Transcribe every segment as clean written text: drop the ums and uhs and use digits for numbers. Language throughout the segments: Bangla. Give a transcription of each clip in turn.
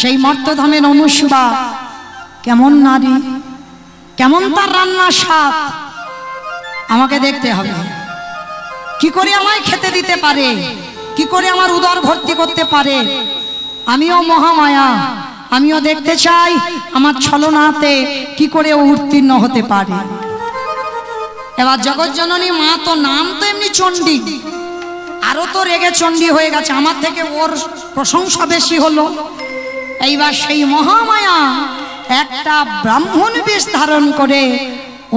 সেই মর্তধামের অনুসুয়া কেমন নারী, কেমন তার রান্নার স্বাদ আমাকে দেখতে হবে। কি করে আমায় খেতে দিতে পারে, কি করে আমার উদর ভর্তি করতে পারে। আমিও মহামায়া, আমিও দেখতে চাই আমার ছলনাতে কি করে উত্তীর্ণ হতে পারে। এবার জগৎজননী মা তো নাম তো এমনি চণ্ডী, আরো তো রেগে চণ্ডী হয়ে গেছে, আমার থেকে ওর প্রশংসা বেশি হলো। এইবার সেই মহামায়া একটা ব্রাহ্মণ বেশ ধারণ করে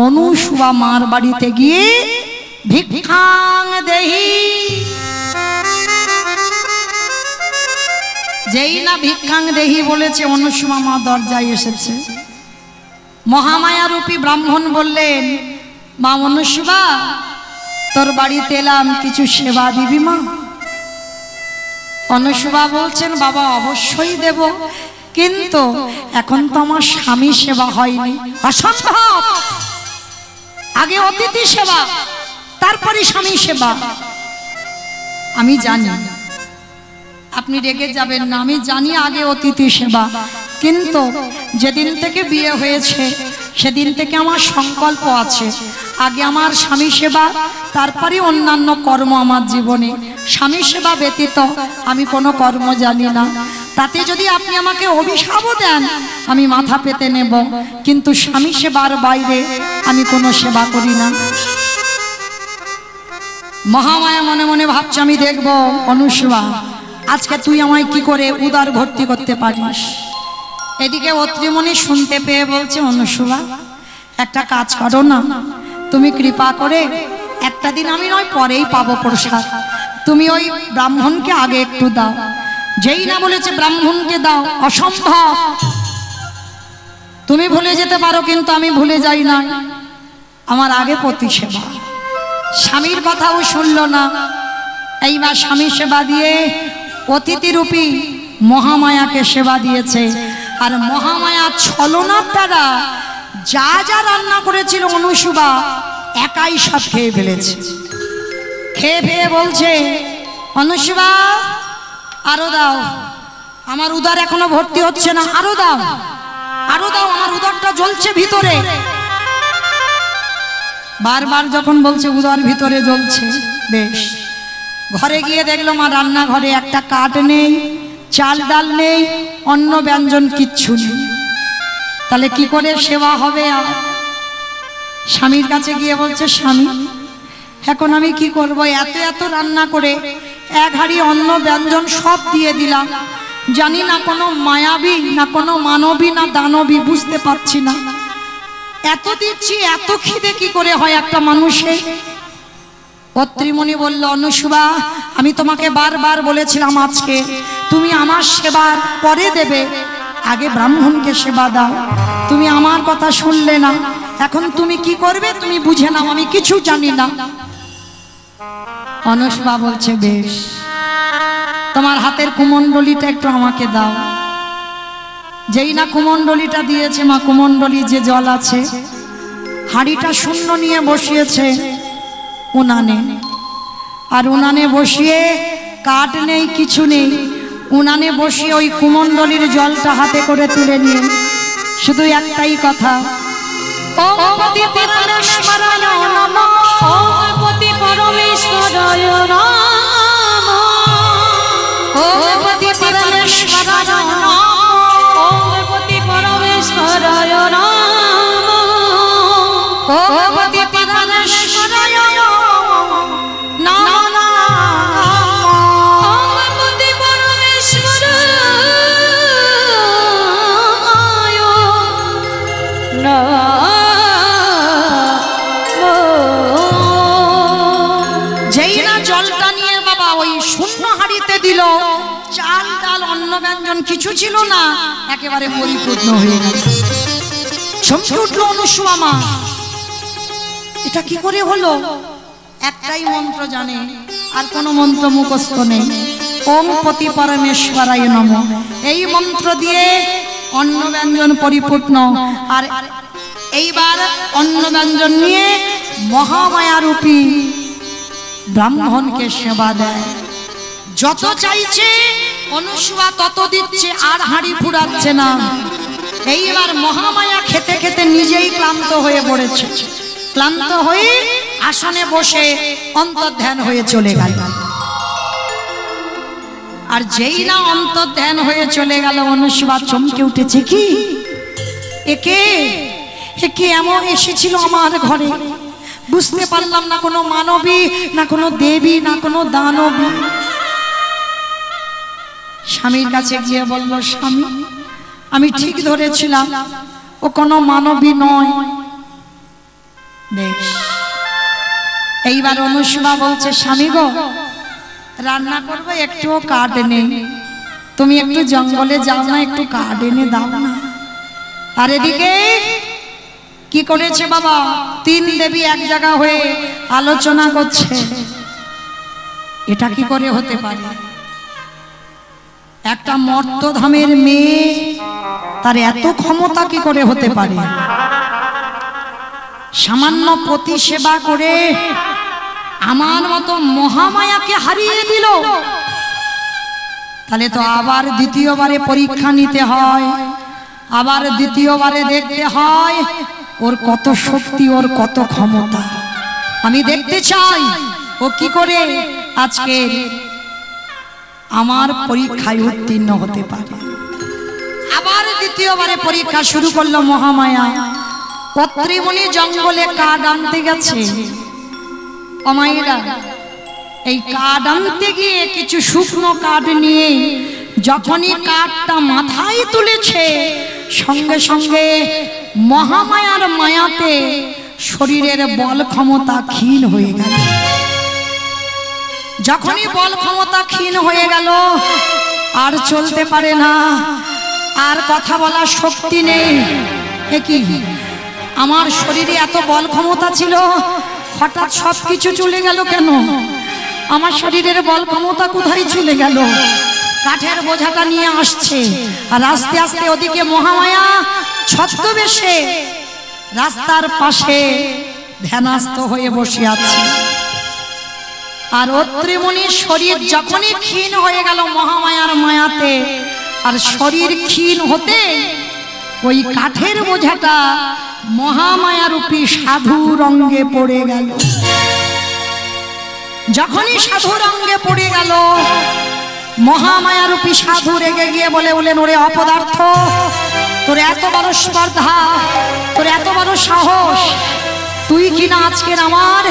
অনুসুয়া মার বাড়িতে গিয়ে ভিক্ষাং দেহি, যেই না ভিক্ষাং দেহি বলেছে অনুসুয়া মা দরজায় এসেছে। মহামায়া রূপী ব্রাহ্মণ বললেন, মা অনুসুয়া তোর বাড়িতে এলাম, কিছু সেবা দিবি মা? অনুসুয়া বলছেন, বাবা অবশ্যই দেব, কিন্তু এখন তো আমার স্বামী সেবা হয়নি। অসম্ভব, আগে অতিথি সেবা তারপরে স্বামী সেবা। আমি জানি আপনি রেগে যাবেন না, আমি জানি আগে অতিথি সেবা, কিন্তু যেদিন থেকে বিয়ে হয়েছে সেদিন থেকে আমার সংকল্প আছে আগে আমার স্বামী সেবা, তারপরে অন্যান্য কর্ম আমার জীবনে। স্বামী সেবা ব্যতীত আমি কোনো কর্ম জানি না। তাতে যদি আপনি আমাকে অভিশাপও দেন আমি মাথা পেতে নেব, কিন্তু স্বামী সেবার বাইরে আমি কোনো সেবা করি না। মহামায়া মনে মনে ভাবছে, আমি দেখব অনুসুয়া আজকে তুই আমায় কি করে উদার ভর্তি করতে পারিস। এদিকে অত্রিমণি শুনতে পেয়ে বলছে, অনুসুয়া একটা কাজ করো না, তুমি কৃপা করে একটা দিন, আমি নয় পরেই পাবো প্রসাদ, তুমি ওই ব্রাহ্মণকে আগে একটু দাও। যেই না বলেছে ব্রাহ্মণকে দাও, অসম্ভব, তুমি ভুলে যেতে পারো কিন্তু আমি ভুলে যাই না, আমার আগে পতি সেবা। স্বামীর কথাও শুনল না। এইবার স্বামী সেবা দিয়ে অতিথিরূপী মহামায়াকে সেবা দিয়েছে। আর মহামায়া ছলনার দ্বারা যা যা রান্না করেছিল অনুসুয়া একাই সব খেয়ে ফেলেছে। খেয়ে ফেয়ে বলছে, অনুসুয়া আরো দাও, আমার উদর এখনো ভর্তি হচ্ছে না, আরো দাও, আরো দাও, আমার উদরটা জ্বলছে ভিতরে। বারবার যখন বলছে উদর ভিতরে জ্বলছে, বেশ ঘরে গিয়ে দেখলো মা রান্নাঘরে একটা কাঠ নেই, চাল ডাল নেই, অন্ন ব্যঞ্জন কিচ্ছু নেই। তাহলে কি করে সেবা হবে? আর স্বামীর কাছে গিয়ে বলছে, স্বামী এখন আমি কি করব? এত এত রান্না করে এক হাঁড়ি অন্ন ব্যঞ্জন সব দিয়ে দিলাম, জানি না কোনো মায়াবী না কোনো মানবী না দানবী, বুঝতে পারছি না। এত দিচ্ছি, এত খিদে কি করে হয় একটা মানুষের? অত্রিমণি বলল, অনুসুয়া আমি তোমাকে বারবার বলেছিলাম আজকে তুমি আমার সেবার পরে দেবে, আগে ব্রাহ্মণকে সেবা দাও, তুমি আমার কথা শুনলে না। এখন তুমি কি করবে তুমি বুঝে নাও, আমি কিছু জানি না। অনুসুয়া বলছে, বেশ তোমার হাতের কুমণ্ডলীটা একটু আমাকে দাও। যেই না কুমণ্ডলীটা দিয়েছে মা, কুমণ্ডলী যে জল আছে, হাঁড়িটা শূন্য নিয়ে বসিয়েছে উনানে। আর উনানে বসিয়ে কাঠ নেই, কিছু নেই, উনানে বসিয়ে ওই কুমণ্ডলীর জলটা হাতে করে তুলে নিয়ে শুধু একটাই কথা, ওম পতি পরমেশ্বরায় নমঃ, ওম পতি পরমেশ্বরায় নমঃ, ওম পতি পরমেশ্বরায় নমঃ, ওম পতি পরমেশ্বরায় নমঃ, ওম পতি পরমেশ্বরায় দিল। চাল ডাল অন্ন ব্যঞ্জন কিছু ছিল না, একেবারে পরিপূর্ণ হয়ে গেল। চমকে উঠল অনুসুয়া মা, এটা কি করে হলো? একটাই মন্ত্র জানে, আর কোনো মন্ত্র মুখস্থ নেই। ওম পতি পরমেশ্বরায় নমঃ, এই মন্ত্র দিয়ে অন্ন ব্যঞ্জন পরিপূর্ণ। আর এইবার অন্ন ব্যঞ্জন নিয়ে মহামায়া রূপী ব্রাহ্মণকে সেবা দেয়। যত চাইছে অনুসুয়া তত দিচ্ছে আর হাঁড়ি ফুরাচ্ছে না। এইবার মহামায়া খেতে খেতে নিজেই ক্লান্ত হয়ে পড়েছে। ক্লান্ত হয়ে আসনে বসে অন্তর্ধ্যান হয়ে চলে গেল। আর যেই না অন্তর্ধ্যান হয়ে চলে গেল, অনুসুয়া চমকে উঠেছে, কি একে একে এমন এসেছিল আমার ঘরে, বুঝতে পারলাম না কোনো মানবী, না কোনো দেবী, না কোনো দানবী। স্বামীর কাছে গিয়ে বলল, স্বামী আমি ঠিক ধরেছিলাম, ও কোনো মানবী নয়। বেশ, এইবার অনুসুয়া বলছে, স্বামী গো রান্না করবো, একটুও কাঠ নেই, তুমি একটু জঙ্গলে যাও না, একটু কাঠ এনে দাও না। আর এদিকে কি করেছে বাবা, তিন দেবী এক জায়গা হয়ে আলোচনা করছে, এটা কি করে হতে পারে? একটা মর্তধামের মেয়ে, তার এত ক্ষমতা কি করে হতে পারে? সামান্য পতি সেবা করে আমার মতো মহামায়াকে হারিয়ে দিল। তাহলে তো আবার দ্বিতীয়বারে পরীক্ষা নিতে হয়, আবার দ্বিতীয়বারে দেখতে হয় ওর কত শক্তি, ওর কত ক্ষমতা। আমি দেখতে চাই ও কি করে আজকে আমার পরীক্ষায় উত্তীর্ণ হতে পারে। আবার দ্বিতীয়বারে পরীক্ষা শুরু করলো মহামায়া। পত্রীমণি জঙ্গলে কাঠ আনতে গেছে। অমায়েরা, এই কাঠ আনতে গিয়ে কিছু শুকনো কাঠ নিয়ে যখনই কাঠটা মাথায় তুলেছে, সঙ্গে সঙ্গে মহামায়ার মায়াতে শরীরের বল ক্ষমতা ক্ষীণ হয়ে গেল। যখনই বল ক্ষমতা ক্ষীণ হয়ে গেল, আর চলতে পারে না, আর কথা বলার শক্তি নেই। এ কি, আমার শরীরে এত বল ক্ষমতা ছিল, হঠাৎ সবকিছু চলে গেল কেন? আমার শরীরের বল ক্ষমতা কোথায় চলে গেল? কাঠের বোঝাটা নিয়ে আসছে, আর আস্তে আস্তে ওদিকে মহামায়া ছদ্মবেশে রাস্তার পাশে ধ্যানস্থ হয়ে বসে আছে। আর অত্রিমণির শরীর যখনই ক্ষীণ হয়ে গেল মহামায়ার মায়াতে, আর শরীর ক্ষীণ হতে ওই কাঠের বোঝাটা মহামায়ারূপী সাধুর অঙ্গে পড়ে গেল। যখনই সাধুর অঙ্গে পড়ে গেল, মহামায়ারূপী সাধু রেগে গিয়ে বললেন, ওরে অপদার্থ, তোর এত বড় স্পর্ধা, তোর এত বড় সাহস, তুই কিনা আজকের আমার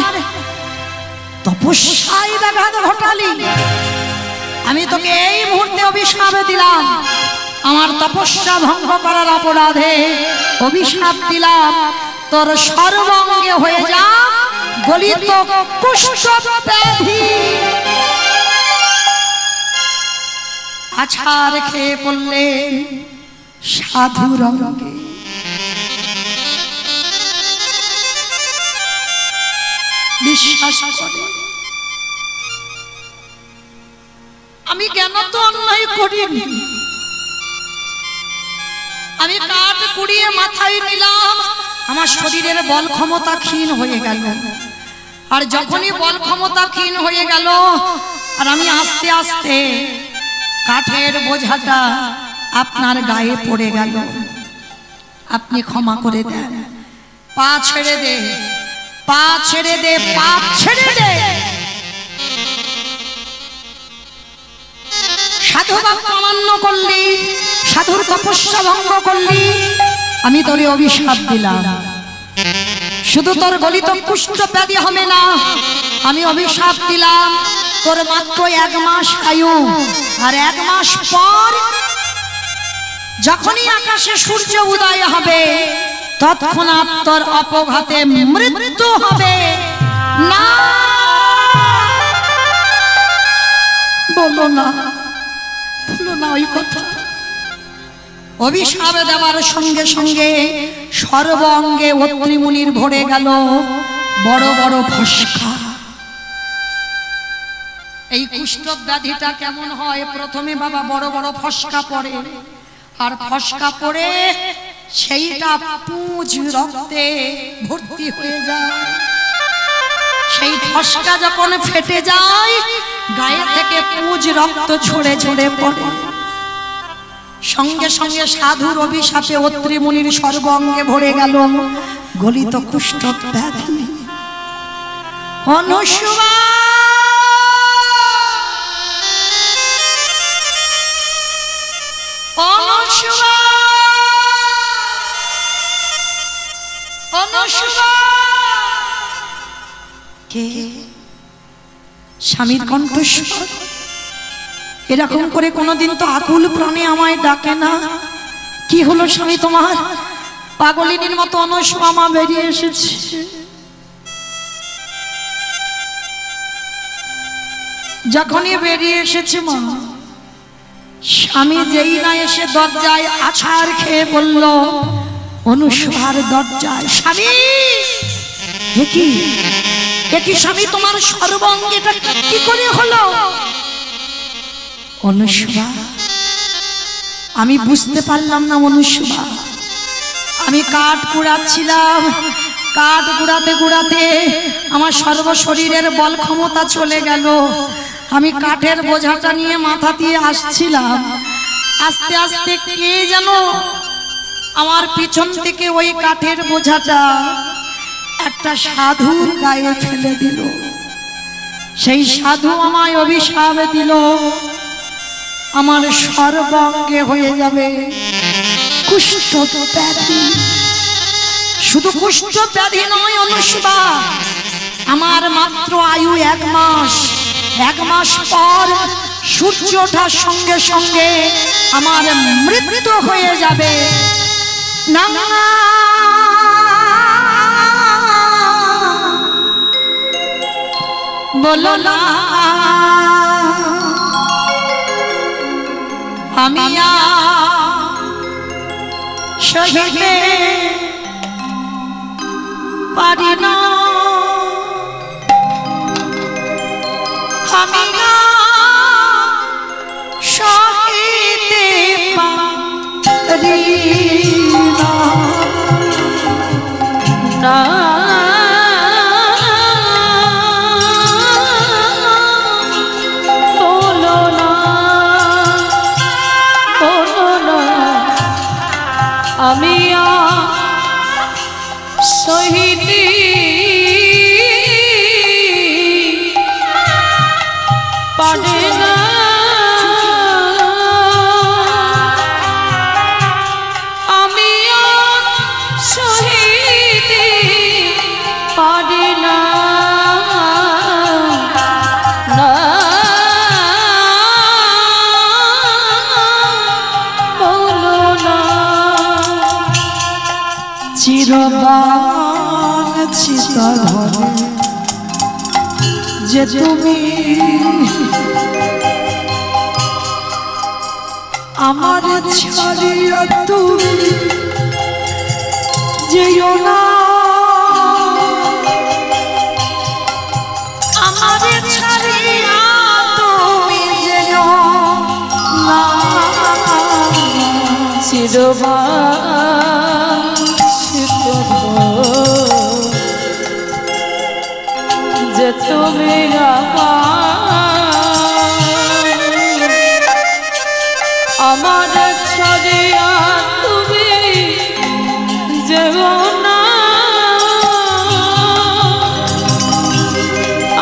তপস্যায় ব্যাঘাত ঘটালি। আমি তোকে এই মুহূর্তে অভিশাপ দিলাম, আমার তপস্যা ভঙ্গ করার অপরাধে অভিশাপ দিলাম, তোর সর্বাঙ্গে হয়ে যা গলিত কুষ্ঠ ব্যাধি। আছাড় খেয়ে পড়লেন সাধুর অঙ্গে। বিশ্বাস করে আমি কেন তো অন্যায় করিনি, আমি কাঠ কুড়িয়ে মাথায় নিলাম, আমার শরীরের বল ক্ষমতা ক্ষীণ হয়ে গেল। আর যখনই বল ক্ষমতা ক্ষীণ হয়ে গেল, আর আমি আস্তে আস্তে কাঠের বোঝাটা আপনার গায়ে পড়ে গেল, আপনি ক্ষমা করে দেন, পা ছেড়ে দে, পা ছেড়ে দে, পা ছেড়ে দে। সাধু বাক্য অমান্য করলি, সাধুর তপস্যা ভঙ্গ করলি, আমি তোরে অভিশাপ দিলাম। শুধু তোর গলিত কুষ্ঠ ব্যাধি হবে না, আমি অভিশাপ দিলাম তোর মাত্র 1 মাস আয়ু। আর 1 মাস পর যখনই আকাশে সূর্য উদয় হবে, তৎক্ষণাৎ তোর অপঘাতে মৃত্যু হবে। না বলো না, বলো না ওই কথা। অভিশাপ দেওয়ার সঙ্গে সঙ্গে সর্বাঙ্গে অত্রিমুনির ভরে গেল বড় বড় ফসকা। এই কুষ্ঠ ব্যাধিটা কেমন হয়? প্রথমে বাবা বড় বড় ফসকা পড়ে, আর ফসকা পড়ে সেইটা পুঁজ রক্তে ভর্তি হয়ে যায়। সেই ফসকা যখন ফেটে যায়, গায়ে থেকে পুজ রক্ত ঝরে ঝরে পড়ে। সঙ্গে সঙ্গে সাধুর অভিশাপে অত্রি মুনির সর্বাঙ্গে ভরে গেল গলিত কুষ্ঠ ব্যাধি। অনুসুয়া অনুসুয়া অনুসুয়া কে? স্বামীর কণ্ঠস্বর। এরকম করে কোনোদিন তো আকুল প্রাণে আমায় ডাকে না। কি হলো স্বামী তোমার? পাগলিনীর মতো অনুসুয়া মা বেরিয়ে এসেছে। যখনই বেরিয়ে এসেছে মা, স্বামী যেই না এসে দরজায় আছাড় খেয়ে বলল, অনুসুয়ার দরজায়। স্বামী কি একই স্বামী তোমার সর্বাঙ্গেটা কি করে হলো? অনুসুয়া আমি বুঝতে পারলাম না অনুসুয়া, আমি কাঠ কুড়াচ্ছিলাম, কাঠ কুড়াতে কুড়াতে আমার সর্বশরীরের বল ক্ষমতা চলে গেল। আমি কাঠের বোঝাটা নিয়ে মাথা দিয়ে আসছিলাম, আস্তে আস্তে কে যেন আমার পিছন থেকে ওই কাঠের বোঝাটা একটা সাধুর গায়ে ফেলে দিল। সেই সাধু আমায় অভিশাপ দিল, আমার সর্বাঙ্গে হয়ে যাবে কুষ্ঠ ব্যাধি। শুধু কুষ্ঠ ব্যাধি নয় অনুসুয়া, আমার মাত্র আয়ু 1 মাস। 1 মাস পর সূর্য ওঠার সঙ্গে সঙ্গে আমার মৃত্যু হয়ে যাবে। না বলো না আমি সহিতে পারি না, আমি সহিতে পারি না। আমি সহিতে পারি না, আমি সহিতে পারি না। চিরবান চিতাধরে যে তুমি আমার ছাড়িয়া তুমি যেও না, আমার ছাড়িয়া তুমি যেও না। চিরবান যে তুমি আমার ছাড়িয়া তুমি যেও না,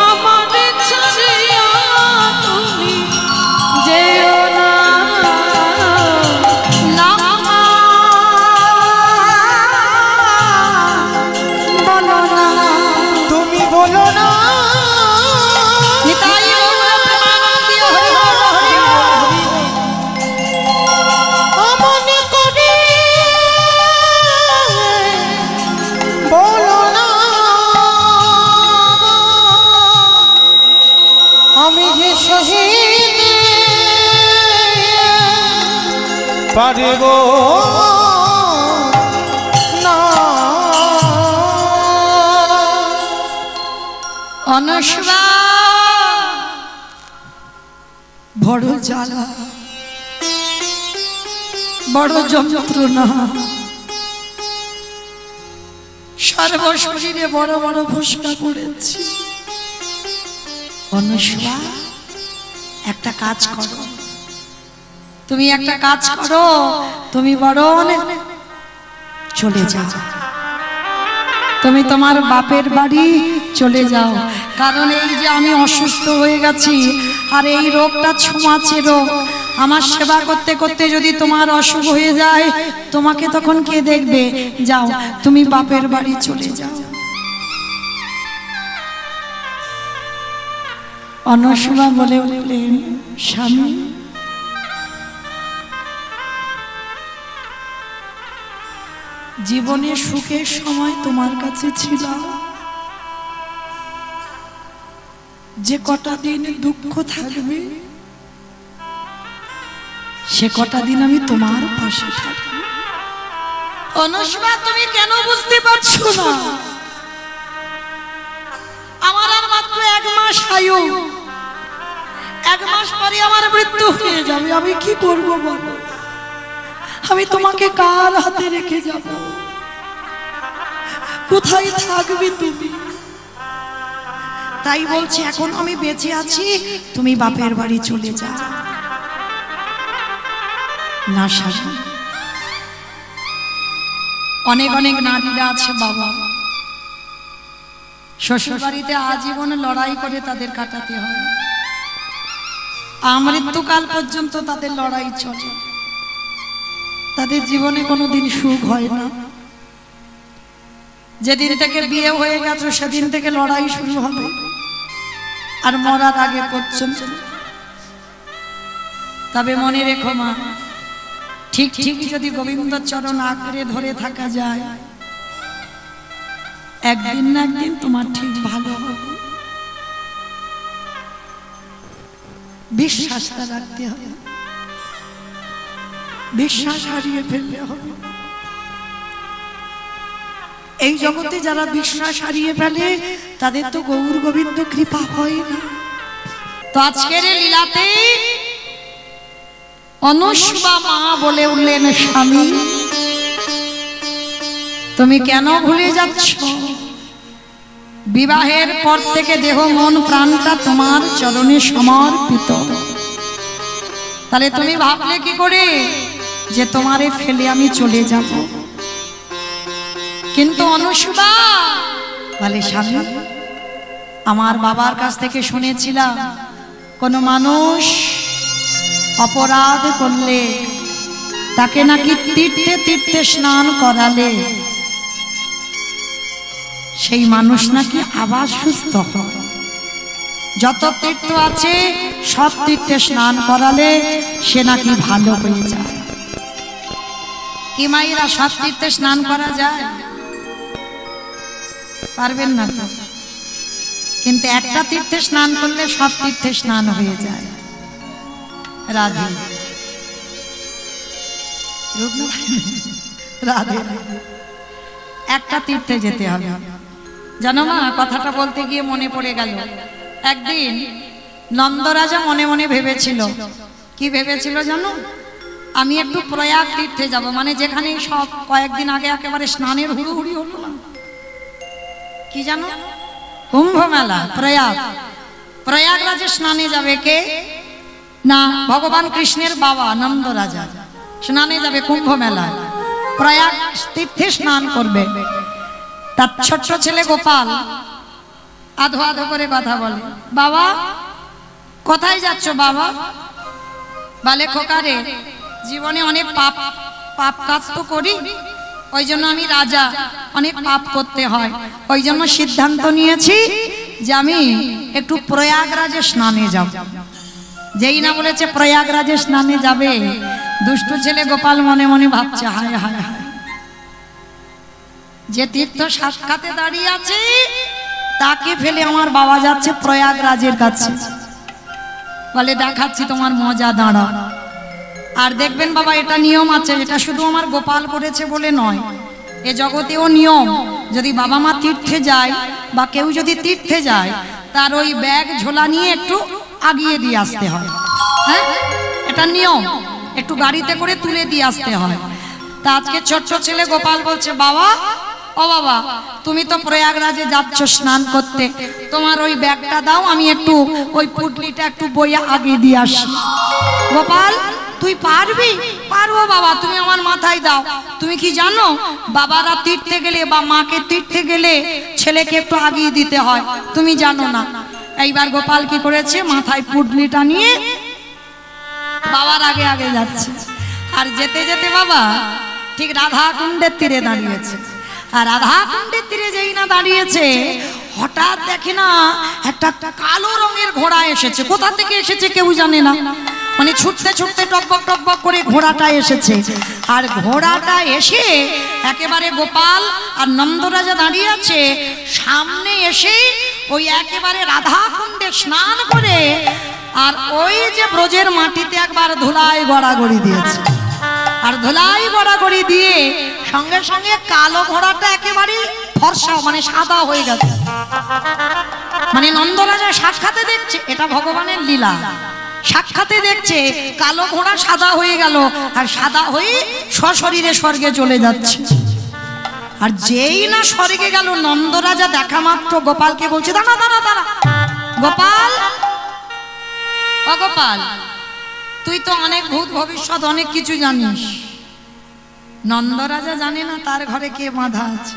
আমার ছাড়িয়া তুমি যেও না। তুমি বলো না আমি যে শহীদ পারিব না। অনুসুয়া বড় জ্বালা, বড় যন্ত্রণা, সর্বশরীরে বড় বড় ফোসকা পড়েছি। অনুসুয়া একটা কাজ করো, তুমি একটা কাজ করো, তুমি বরং চলে যাও, তুমি তোমার বাপের বাড়ি চলে যাও। কারণ এই যে আমি অসুস্থ হয়ে গেছি, আর এই রোগটা ছোঁয়াচে রোগ, আমার সেবা করতে করতে যদি তোমার অসুখ হয়ে যায়, তোমাকে তখন কে দেখবে? যাও, তুমি বাপের বাড়ি চলে যাও। অনসূয়া বলে উঠলেন, স্বামী, জীবনে সুখের সময় তোমার কাছে ছিল, যে কটা দিন দুঃখ থাকবে সে কটা দিন আমি তোমার পাশে থাকবো। অনসূয়া, তুমি কেন বুঝতে পারছো না? আমার আর মাত্র 1 মাস আয়ু, 1 মাস পরে আমার মৃত্যু হয়ে যাবে। আমি কি করব বলো? আমি তোমাকে কার হাতে রেখে যাব? কোথায় থাকবে তুমি? তাই বলছি, এখন আমি বেঁচে আছি, তুমি বাপের বাড়ি চলে যাও। না স্বামী, অনেক অনেক নারীরা আছে বাবা, শ্বশুর বাড়িতে আজীবন লড়াই করে তাদের কাটাতে হয়, মৃত্যুকাল পর্যন্ত তাদের লড়াই চলে, তাদের জীবনে কোনোদিন সুখ হয় না। যেদিন থেকে বিয়ে হয়ে গেছে সেদিন থেকে লড়াই শুরু হবে, আর মরার আগে পর্যন্ত। তবে মনে রেখো মা, ঠিক ঠিক যদি গোবিন্দ চরণ আঁকড়ে ধরে থাকা যায়, একদিন না একদিন তোমার ঠিক ভালো হবে। বিশ্বাসটা রাখতে হবে, বিশ্বাস হারিয়ে ফেললে হবে। এই জগতে যারা বিশ্বাস হারিয়ে ফেলে তাদের তো গৌর গোবিন্দ কৃপা হয় না। তো আজকের লীলাতে অনসূয়া মা বলে উঠলেন, স্বামী, তুমি কেন ভুলে যাচ্ছ? বিবাহের পর থেকে দেহ মন প্রাণটা তোমার চরণে সমর্পিত। তাহলে তুমি ভাবলে কি করে যে তোমারে ফেলে আমি চলে যাব? কিন্তু অনসূয়া বলে, স্বামী, আমার বাবার কাছ থেকে শুনেছিলাম, কোন মানুষ অপরাধ করলে তাকে নাকি তীর্থে তীর্থে স্নান করালে সেই মানুষ নাকি আবার সুস্থ হয়। যত তীর্থ আছে সব তীর্থে স্নান করালে সে নাকি ভালো হয়ে যায়। কি মাইরা, সব তীর্থে স্নান করা যায়? পারবেন না তো। কিন্তু একটা তীর্থে স্নান করলে সব তীর্থে স্নান হয়ে যায়। রাধে রাধে, একটা তীর্থে যেতে হবে। জানো মা, কথাটা বলতে গিয়ে মনে পড়ে গেল, একদিন নন্দরাজা মনে মনে ভেবেছিল। কি ভেবেছিল জানো? আমি একটু প্রয়াগ তীর্থে যাব, মানে যেখানে সব কয়েকদিন আগে একেবারে স্নানের হুড়োহুড়ি হলো না, কি জানো, কুম্ভ মেলা। প্রয়াগরাজে স্নানে যাবে কে? না, ভগবান কৃষ্ণের বাবা নন্দরাজা স্নানে যাবে কুম্ভ মেলায়, প্রয়াগ তীর্থে স্নান করবে। তার ছোট্ট ছেলে গোপাল আধো আধো করে কথা বলে, বাবা কোথায় যাচ্ছ বাবা? বলে, খোকারে, জীবনে অনেক পাপ পাপ কাজ তো করি, ওই জন্য আমি রাজা, অনেক পাপ করতে হয়, ওই জন্য সিদ্ধান্ত নিয়েছি যে আমি একটু প্রয়াগরাজে স্নানে যাব। যেই না বলেছে প্রয়াগরাজে স্নানে যাবে, দুষ্টু ছেলে গোপাল মনে মনে ভাবছে, হায় হায় হায়, যে তীর্থ সাক্ষাতে দাঁড়িয়ে আছে তাকে ফেলে আমার বাবা যাচ্ছে প্রয়াগরাজের কাছে। বলে, দেখাচ্ছি তোমার মজা, দাঁড়া। আর দেখবেন বাবা, এটা নিয়ম আছে, এটা শুধু আমার গোপাল করেছে বলে নয়, এ জগতেও নিয়ম। যদি বাবা মা তীর্থে যায় বা কেউ যদি তীর্থে যায়, তার ওই ব্যাগ ঝোলা নিয়ে একটু আগিয়ে দিয়ে আসতে হয়। হ্যাঁ, এটা নিয়ম, একটু গাড়িতে করে তুলে দিয়ে আসতে হয়। তা আজকে ছোট্ট ছেলে গোপাল বলছে, বাবা ও বাবা তুমি তো প্রয়াগরাজে যাচ্ছ স্নান করতে, তোমার ওই ব্যাগটা দাও, আমি একটু ওই পুটলিটা একটু বইয়ে আগে দিয়ে আসি। গোপাল তুই পারবি? পারবো বাবা, তুমি আমার মাথায় দাও। তুমি কি জানো বাবারা তীর্থে গেলে বা মাকে তীর্থে গেলে ছেলেকে একটু আগিয়ে দিতে হয়, তুমি জানো না। এইবার গোপাল কি করেছে, মাথায় পুটলিটা নিয়ে বাবার আগে আগে যাচ্ছে। আর যেতে যেতে বাবা ঠিক রাধা কুণ্ডের তীরে দাঁড়িয়েছে। আর রাধা কুণ্ডের তীরে যেই না দাঁড়িয়েছে, হঠাৎ দেখে না একটা কালো রঙের ঘোড়া এসেছে। কোথা থেকে এসেছে কেউ জানে না, মানে ছুটতে ছুটতে টকবক টকবক করে ঘোড়াটা এসেছে। আর ঘোড়াটা এসে একেবারে গোপাল আর নন্দরাজা দাঁড়িয়ে আছে সামনে এসে ওই একেবারে রাধা কুণ্ডে স্নান করে আর ওই যে ব্রজের মাটিতে একবার ধুলাই গড়াগড়ি দিয়েছে। আর ধুলাই গড়াগড়ি দিয়ে সঙ্গে সঙ্গে কালো ঘোড়াটা একেবারে ফর্সা মানে সাদা হয়ে গেছে। মানে নন্দরাজা সাক্ষাতে দেখছে, এটা ভগবানের লীলা। সাক্ষাতে দেখছে কালো ঘোড়া সাদা হয়ে গেল, আর সাদা হয়ে সশরীরে স্বর্গে চলে যাচ্ছে। আর যেই না স্বর্গে গেল, নন্দরাজা দেখা মাত্র গোপালকে বলছে, দাঁড়া দাঁড়া দাঁড়া গোপাল, ও গোপাল তুই তো অনেক ভূত ভবিষ্যৎ অনেক কিছু জানিস। নন্দরাজা জানে না তার ঘরে কে বাঁধা আছে।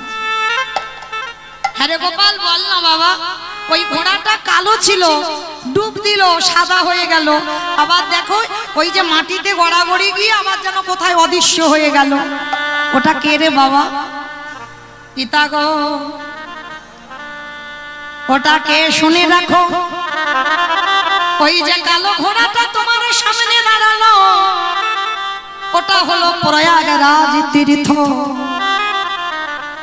হ্যাঁ রে গোপাল বল না বাবা, ওই ঘোড়াটা কালো ছিল, ডুব দিল, সাদা হয়ে গেল, আবার দেখো ওই যে মাটিতে গড়াগড়ি গিয়ে আবার যেন কোথায় অদৃশ্য হয়ে গেল। ওটা কে রে বাবা? পিতা গো, ওটা কে শুনে রাখো। ওই যে কালো ঘোড়াটা তোমার সামনে দাঁড়ালো, ওটা হলো প্রয়াগরাজ তীর্থ।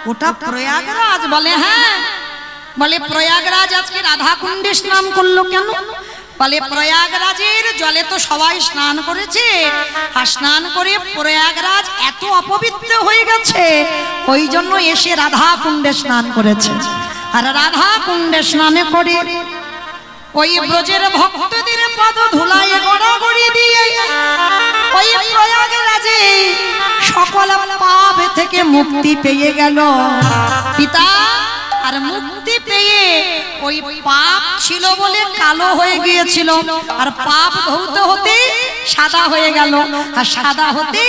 ওটা প্রয়াগরাজ? বলে হ্যাঁ। বলে প্রয়াগরাজ আজকে রাধা কুণ্ডে স্নান করলো কেন? বলে প্রয়াগরাজের জলে তো সবাই স্নান করেছে, আর স্নান করে প্রয়াগরাজ এত অপবিত্র হয়ে গেছে, ওই জন্য এসে রাধা কুণ্ডে স্নান করেছে। আর রাধা কুণ্ডে স্নানে করে ওই ব্রজের ভক্তদের পদ ধুলায় গড়াগড়ি দিয়ে ওই প্রয়াগরাজে সকল পাপ থেকে মুক্তি পেয়ে গেল পিতা। আর মুক্তি পেয়ে ওই পাপ ছিল বলে কালো হয়ে গিয়েছিল, আর পাপ ধৌত হতে সাদা হয়ে গেল, আর সাদা হতে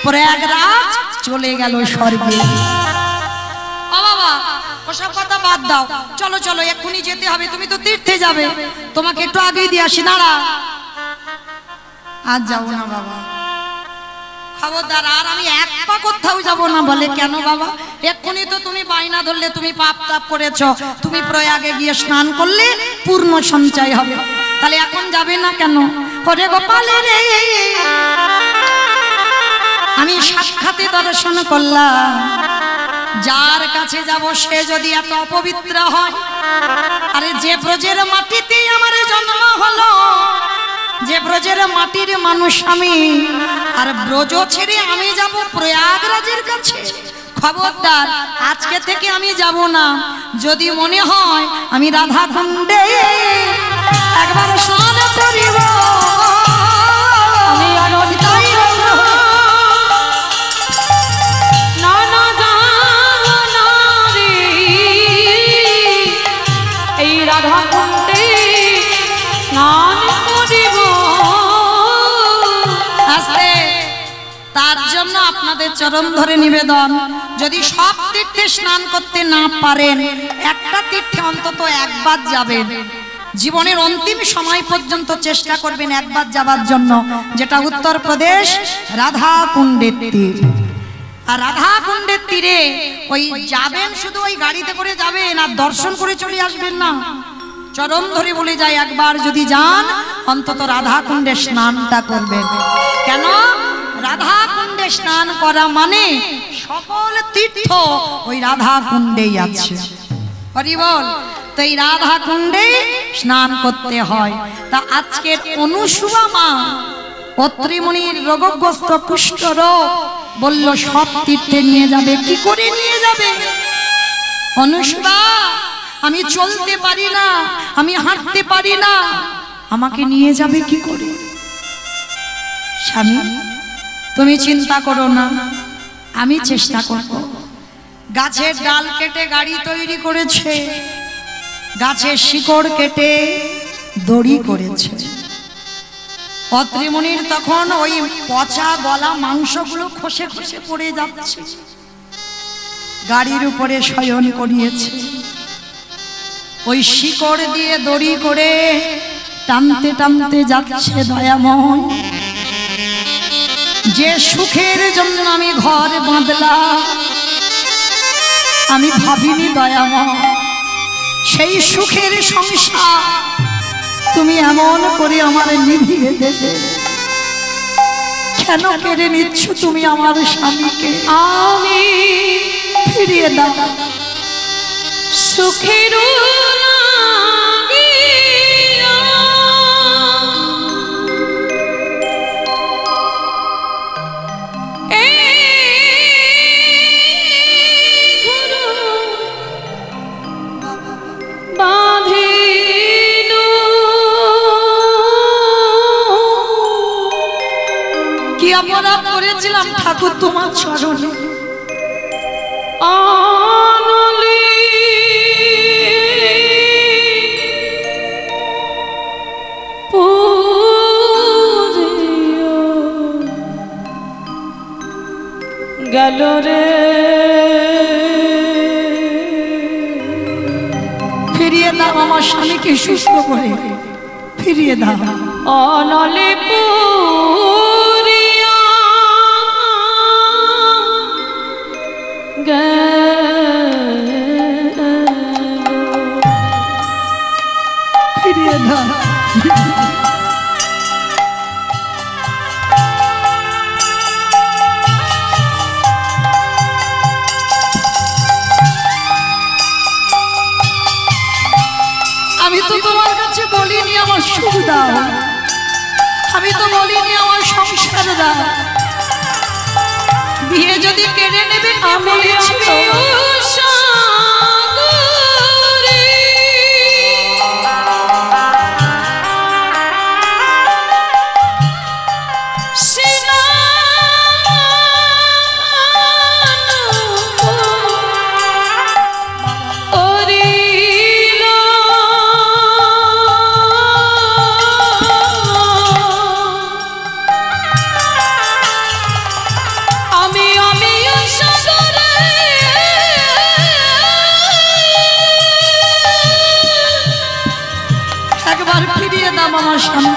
প্রয়াগরাজ চলে গেল স্বর্গে। ও বাবা ওসব কথা বাদ দাও, চলো চলো এক্ষুনি যেতে হবে, তুমি তো তীর্থে যাবে, তোমাকে একটু আগেই দিয়ে আসি। দাঁড়া, আজ যাবো না বাবা, খবরদার, আর আমি এক পা কোথাও যাবো না। বলে কেন বাবা? এক্ষুনি তো তুমি বায়না ধরলে, তুমি পাপ তাপ করেছ, তুমি প্রয়াগে গিয়ে স্নান করলে পূর্ণ সঞ্চয় হবে, তাহলে এখন যাবে না কেন? ওরে গোপালে রে, আমি সাক্ষাতে দর্শন করলাম, যার কাছে যাব সে যদি এত অপবিত্র হয়, আরে যে ব্রজের মাটিতে আমার জন্ম হলো, যে ব্রজের মাটির মানুষ আমি, আর ব্রজ ছেড়ে আমি যাব প্রয়াগরাজের কাছে? খবরদার, আজকে থেকে আমি যাব না। যদি মনে হয় আমি রাধা কুণ্ডে একবার স্নান করিব, আমি অনন্তাই এই রাধা কুণ্ডে স্নান করিব। আসলে তার জন্য আপনাদের চরণ ধরে নিবেদন, যদি সব তীর্থে স্নান করতে না পারেন, একটা তীর্থে অন্তত একবার যাবেন। জীবনের অন্তিম সময় পর্যন্ত চেষ্টা করবেন একবার যাবার জন্য, যেটা উত্তরপ্রদেশ রাধা কুণ্ডের তীর। আর রাধা কুণ্ডের তীরে ওই যাবেন, শুধু ওই গাড়িতে করে যাবেন আর দর্শন করে চলে আসবেন না। চরণ ধরে বলে যায়, একবার যদি যান অন্তত রাধা কুণ্ডে স্নানটা করবেন। কেন? রাধা কুণ্ডে স্নান করা মানে সকল তীর্থ ওই রাধা কুণ্ডেই আছে। হরি বল। তো এই রাধা কুণ্ডে স্নান করতে হয়। তা আজকের অনুসুয়া মা অত্রিমণির রোগগ্রস্ত কুষ্ঠ রোগ, বলল সব তীর্থে নিয়ে যাবে। কি করে নিয়ে যাবে? অনুসুয়া, আমি চলতে পারি না, আমি হাঁটতে পারি না, আমাকে নিয়ে যাবে কি করে? স্বামী তুমি চিন্তা করো না, আমি চেষ্টা করব। গাছের ডাল কেটে গাড়ি তৈরি করেছে, গাছের শিকড় কেটে দড়ি করেছে। অত্রিমুনির তখন ওই পচা গলা মাংসগুলো খসে খসে পড়ে যাচ্ছে। গাড়ির উপরে শয়ন করিয়েছে, ওই শিকড় দিয়ে দড়ি করে টানতে টানতে যাচ্ছে দয়াময়। যে সুখের জন্য আমি ঘর বাঁধলাম আমি ভাবিনি দয়াময় সেই সুখের সংসার তুমি এমন করে আমার নিভিয়ে দেবে। কেন কেড়ে নিচ্ছ তুমি আমার স্বামীকে? আমি ফিরিয়ে দাও। সুখের কি অপরাধ করেছিলাম ঠাকুর তোমার চরণে? আনলি পুরিও গেল রে। ফিরিয়ে দাও আমার স্বামীকে সুস্থ করে, ফিরিয়ে দাও। অনলে পুরিয়া গেল, ফিরিয়ে দাও। আমি তো তোমার কাছে বলিনি আমার সুখ দাও, আমি তো বলিনি আমার সংসার দাও। বিয়ে যদি কেড়ে নেবে আমি বলেছিল একবার ফিরিয়ে দাও আমার স্বামী।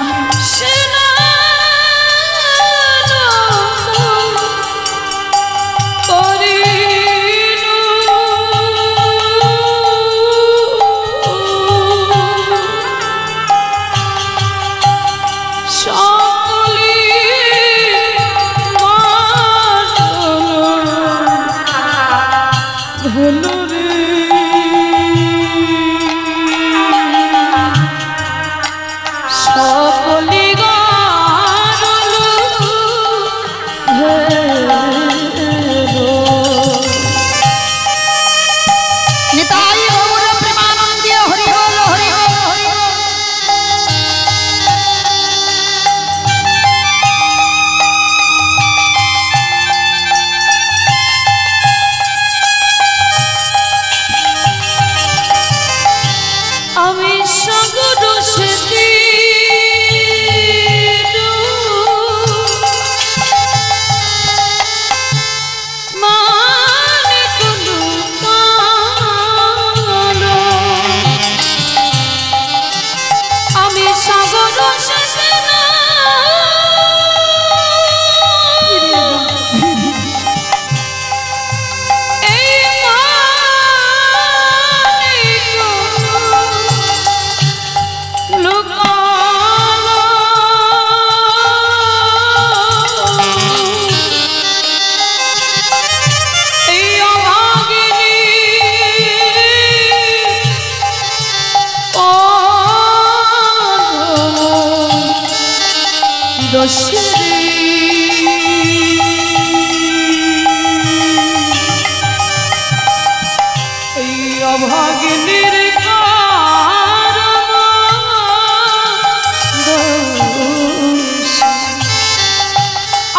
অভাগিনীর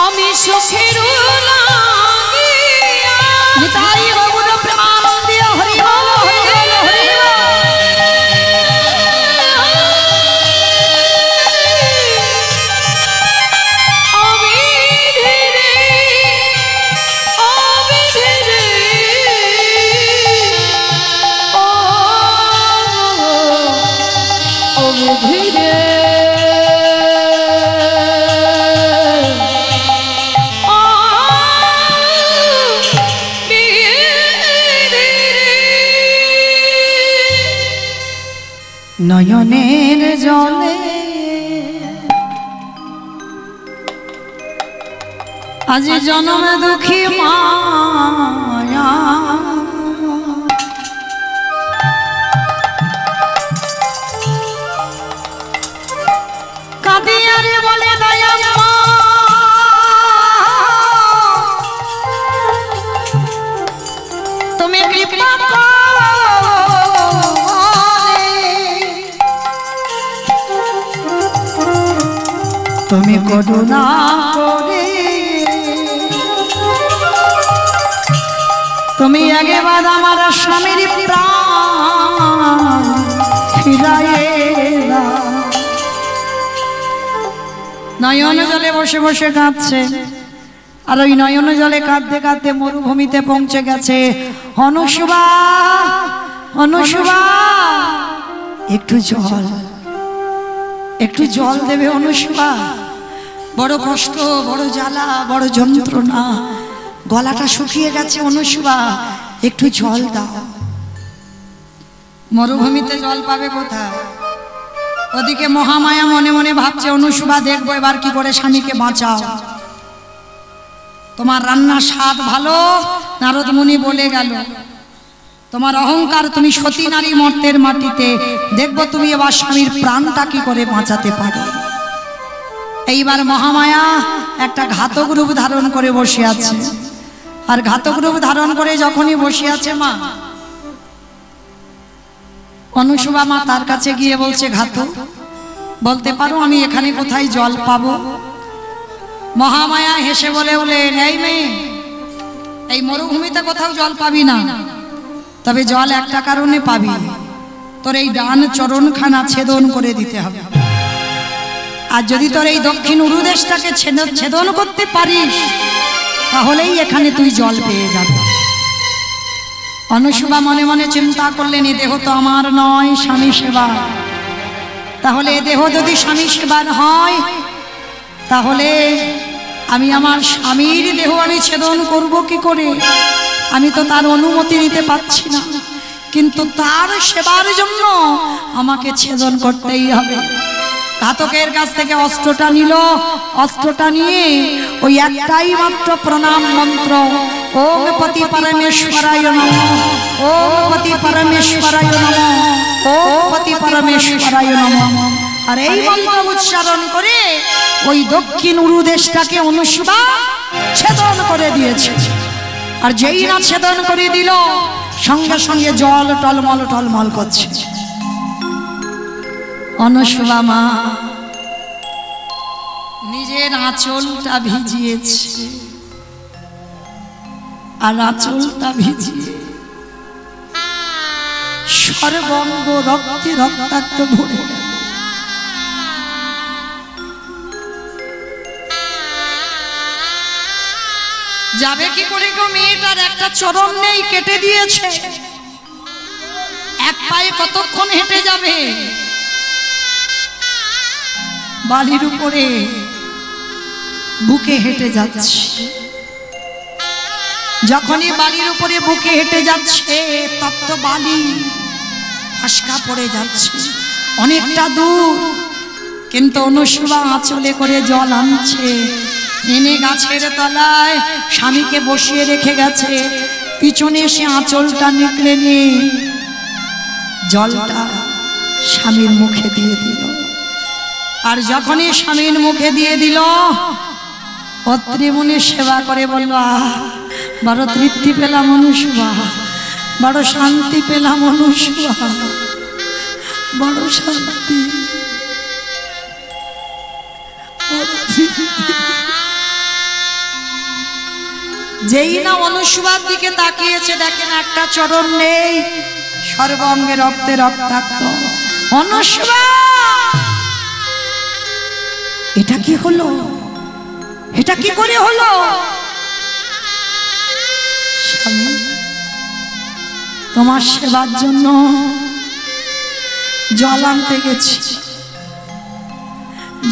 আমি সুখের লাগিয়া ধীরে নয়নের জলে আজ জনমে দুঃখী মায়া কাঁদিয়ারে বলে দয়াম্মা তুমি কৃপা তুমি করুণা করে তুমি একবার আমার স্বামীর প্রাণ ফিরাইয়ে দাও। নয়ন জলে বসে বসে কাঁদছে, আর ওই নয়ন জলে কাঁদতে কাঁদতে মরুভূমিতে পৌঁছে গেছে। অনুসুবা, অনুসুবা, একটু জল, একটু জল দেবে অনুসুবা। বড় কষ্ট, বড় জ্বালা, বড় যন্ত্রণা, গলাটা শুকিয়ে গেছে অনুসুবা, একটু জল দাও। মরুভূমিতে জল পাবে কোথায়? ওদিকে মহামায়া মনে মনে ভাবছে অনুসুবা দেখবো এবার কি করে স্বামীকে বাঁচাও। তোমার রান্নার স্বাদ ভালো, নারদ মুনি বলে গেল। তোমার অহংকার, তুমি সতী নারী মর্তের মাটিতে, দেখবো তুমি এবার স্বামীর প্রাণটা কি করে বাঁচাতে পারো। এইবার মহামায়া একটা ঘাতক রূপ ধারণ করে বসে আছে। আর ঘাতক রূপ ধারণ করে যখনই বসে আছে মা অনুসুবা মা তার কাছে গিয়ে বলছে, ঘাতক বলতে পারো আমি এখানে কোথায় জল পাবো? মহামায়া হেসে বলে বলেন, এই মেয়ে, এই মরুভূমিতে কোথাও জল পাবি না, তবে জল একটা কারণে পাবি, তোর এই ডান চরণখানা ছেদন করে দিতে হবে। আর যদি তোর এই দক্ষিণ উরুদেশটাকে ছেদন করতে পারিস তাহলেই এখানে তুই জল পেয়ে যাবে। অনুসুবা মনে মনে চিন্তা করলেন, এ দেহ তো আমার নয়, স্বামী সেবা। তাহলে এ দেহ যদি স্বামী সেবার হয় তাহলে আমি আমার স্বামীর দেহ আমি ছেদন করব কি করে? আমি তো তার অনুমতি নিতে পারছি না, কিন্তু তার সেবার জন্য আমাকে ছেদন করতেই হবে। ঘাতকের কাছ থেকে অস্ত্রটা নিল, অস্ত্রটা নিয়ে ওই একটাই মাত্র প্রণাম মন্ত্র, ওম পতি পরমেশ্বরায় নমঃ, ওম পতি পরমেশ্বরায় নমঃ, ওম পতি পরমেশ্বরায় নমঃ। আর এই মন্ত্র উচ্চারণ করে ওই দক্ষিণ উরুদেশটাকে অনুসুবা ছেদন করে দিয়েছে। আর যেই না ছেদন করে দিল সঙ্গে সঙ্গে জল টলমল টলমল করছে। অনুসুবা মা নিজের আঁচলটা ভিজিয়েছে, আর আঁচলটা ভিজিয়ে সর্বঙ্গ রক্তে রক্তাক্ত ভরে গেল। যাবে কি করে গো? মেয়েটার একটা চরণ নেই, কেটে দিয়েছে। এক পায়ে কতক্ষণ হেঁটে যাবে? বালির উপরে বুকে হেঁটে যাচ্ছে। যখনই বালির উপরে বুকে হেঁটে যাচ্ছে তপ্ত বালি ফসকা পড়ে যাচ্ছে অনেকটা দূর, কিন্তু অনুসুবা আঁচলে করে জল আনছে, এনে গাছের তলায় স্বামীকে বসিয়ে রেখে গেছে। পিছনে এসে আঁচলটা নিকড়ে নিয়ে জলটা স্বামীর মুখে দিয়ে দিল। আর যখনই স্বামীর মুখে দিয়ে দিল অত্রি মুনি সেবা করে বলল, বড় তৃপ্তি পেলাম অনুসুবা, বড় শান্তি পেলাম অনুসুবা, বড় শান্তি। যেই না অনুসুবার দিকে তাকিয়েছে দেখেন একটা চরণ নেই, সর্বঙ্গে রক্তে রক্তাক্ত। অনুসুবা, এটা কি হলো? এটা কি করে হলো? স্বামী, তোমার সেবার জন্য জল আনতে গেছি,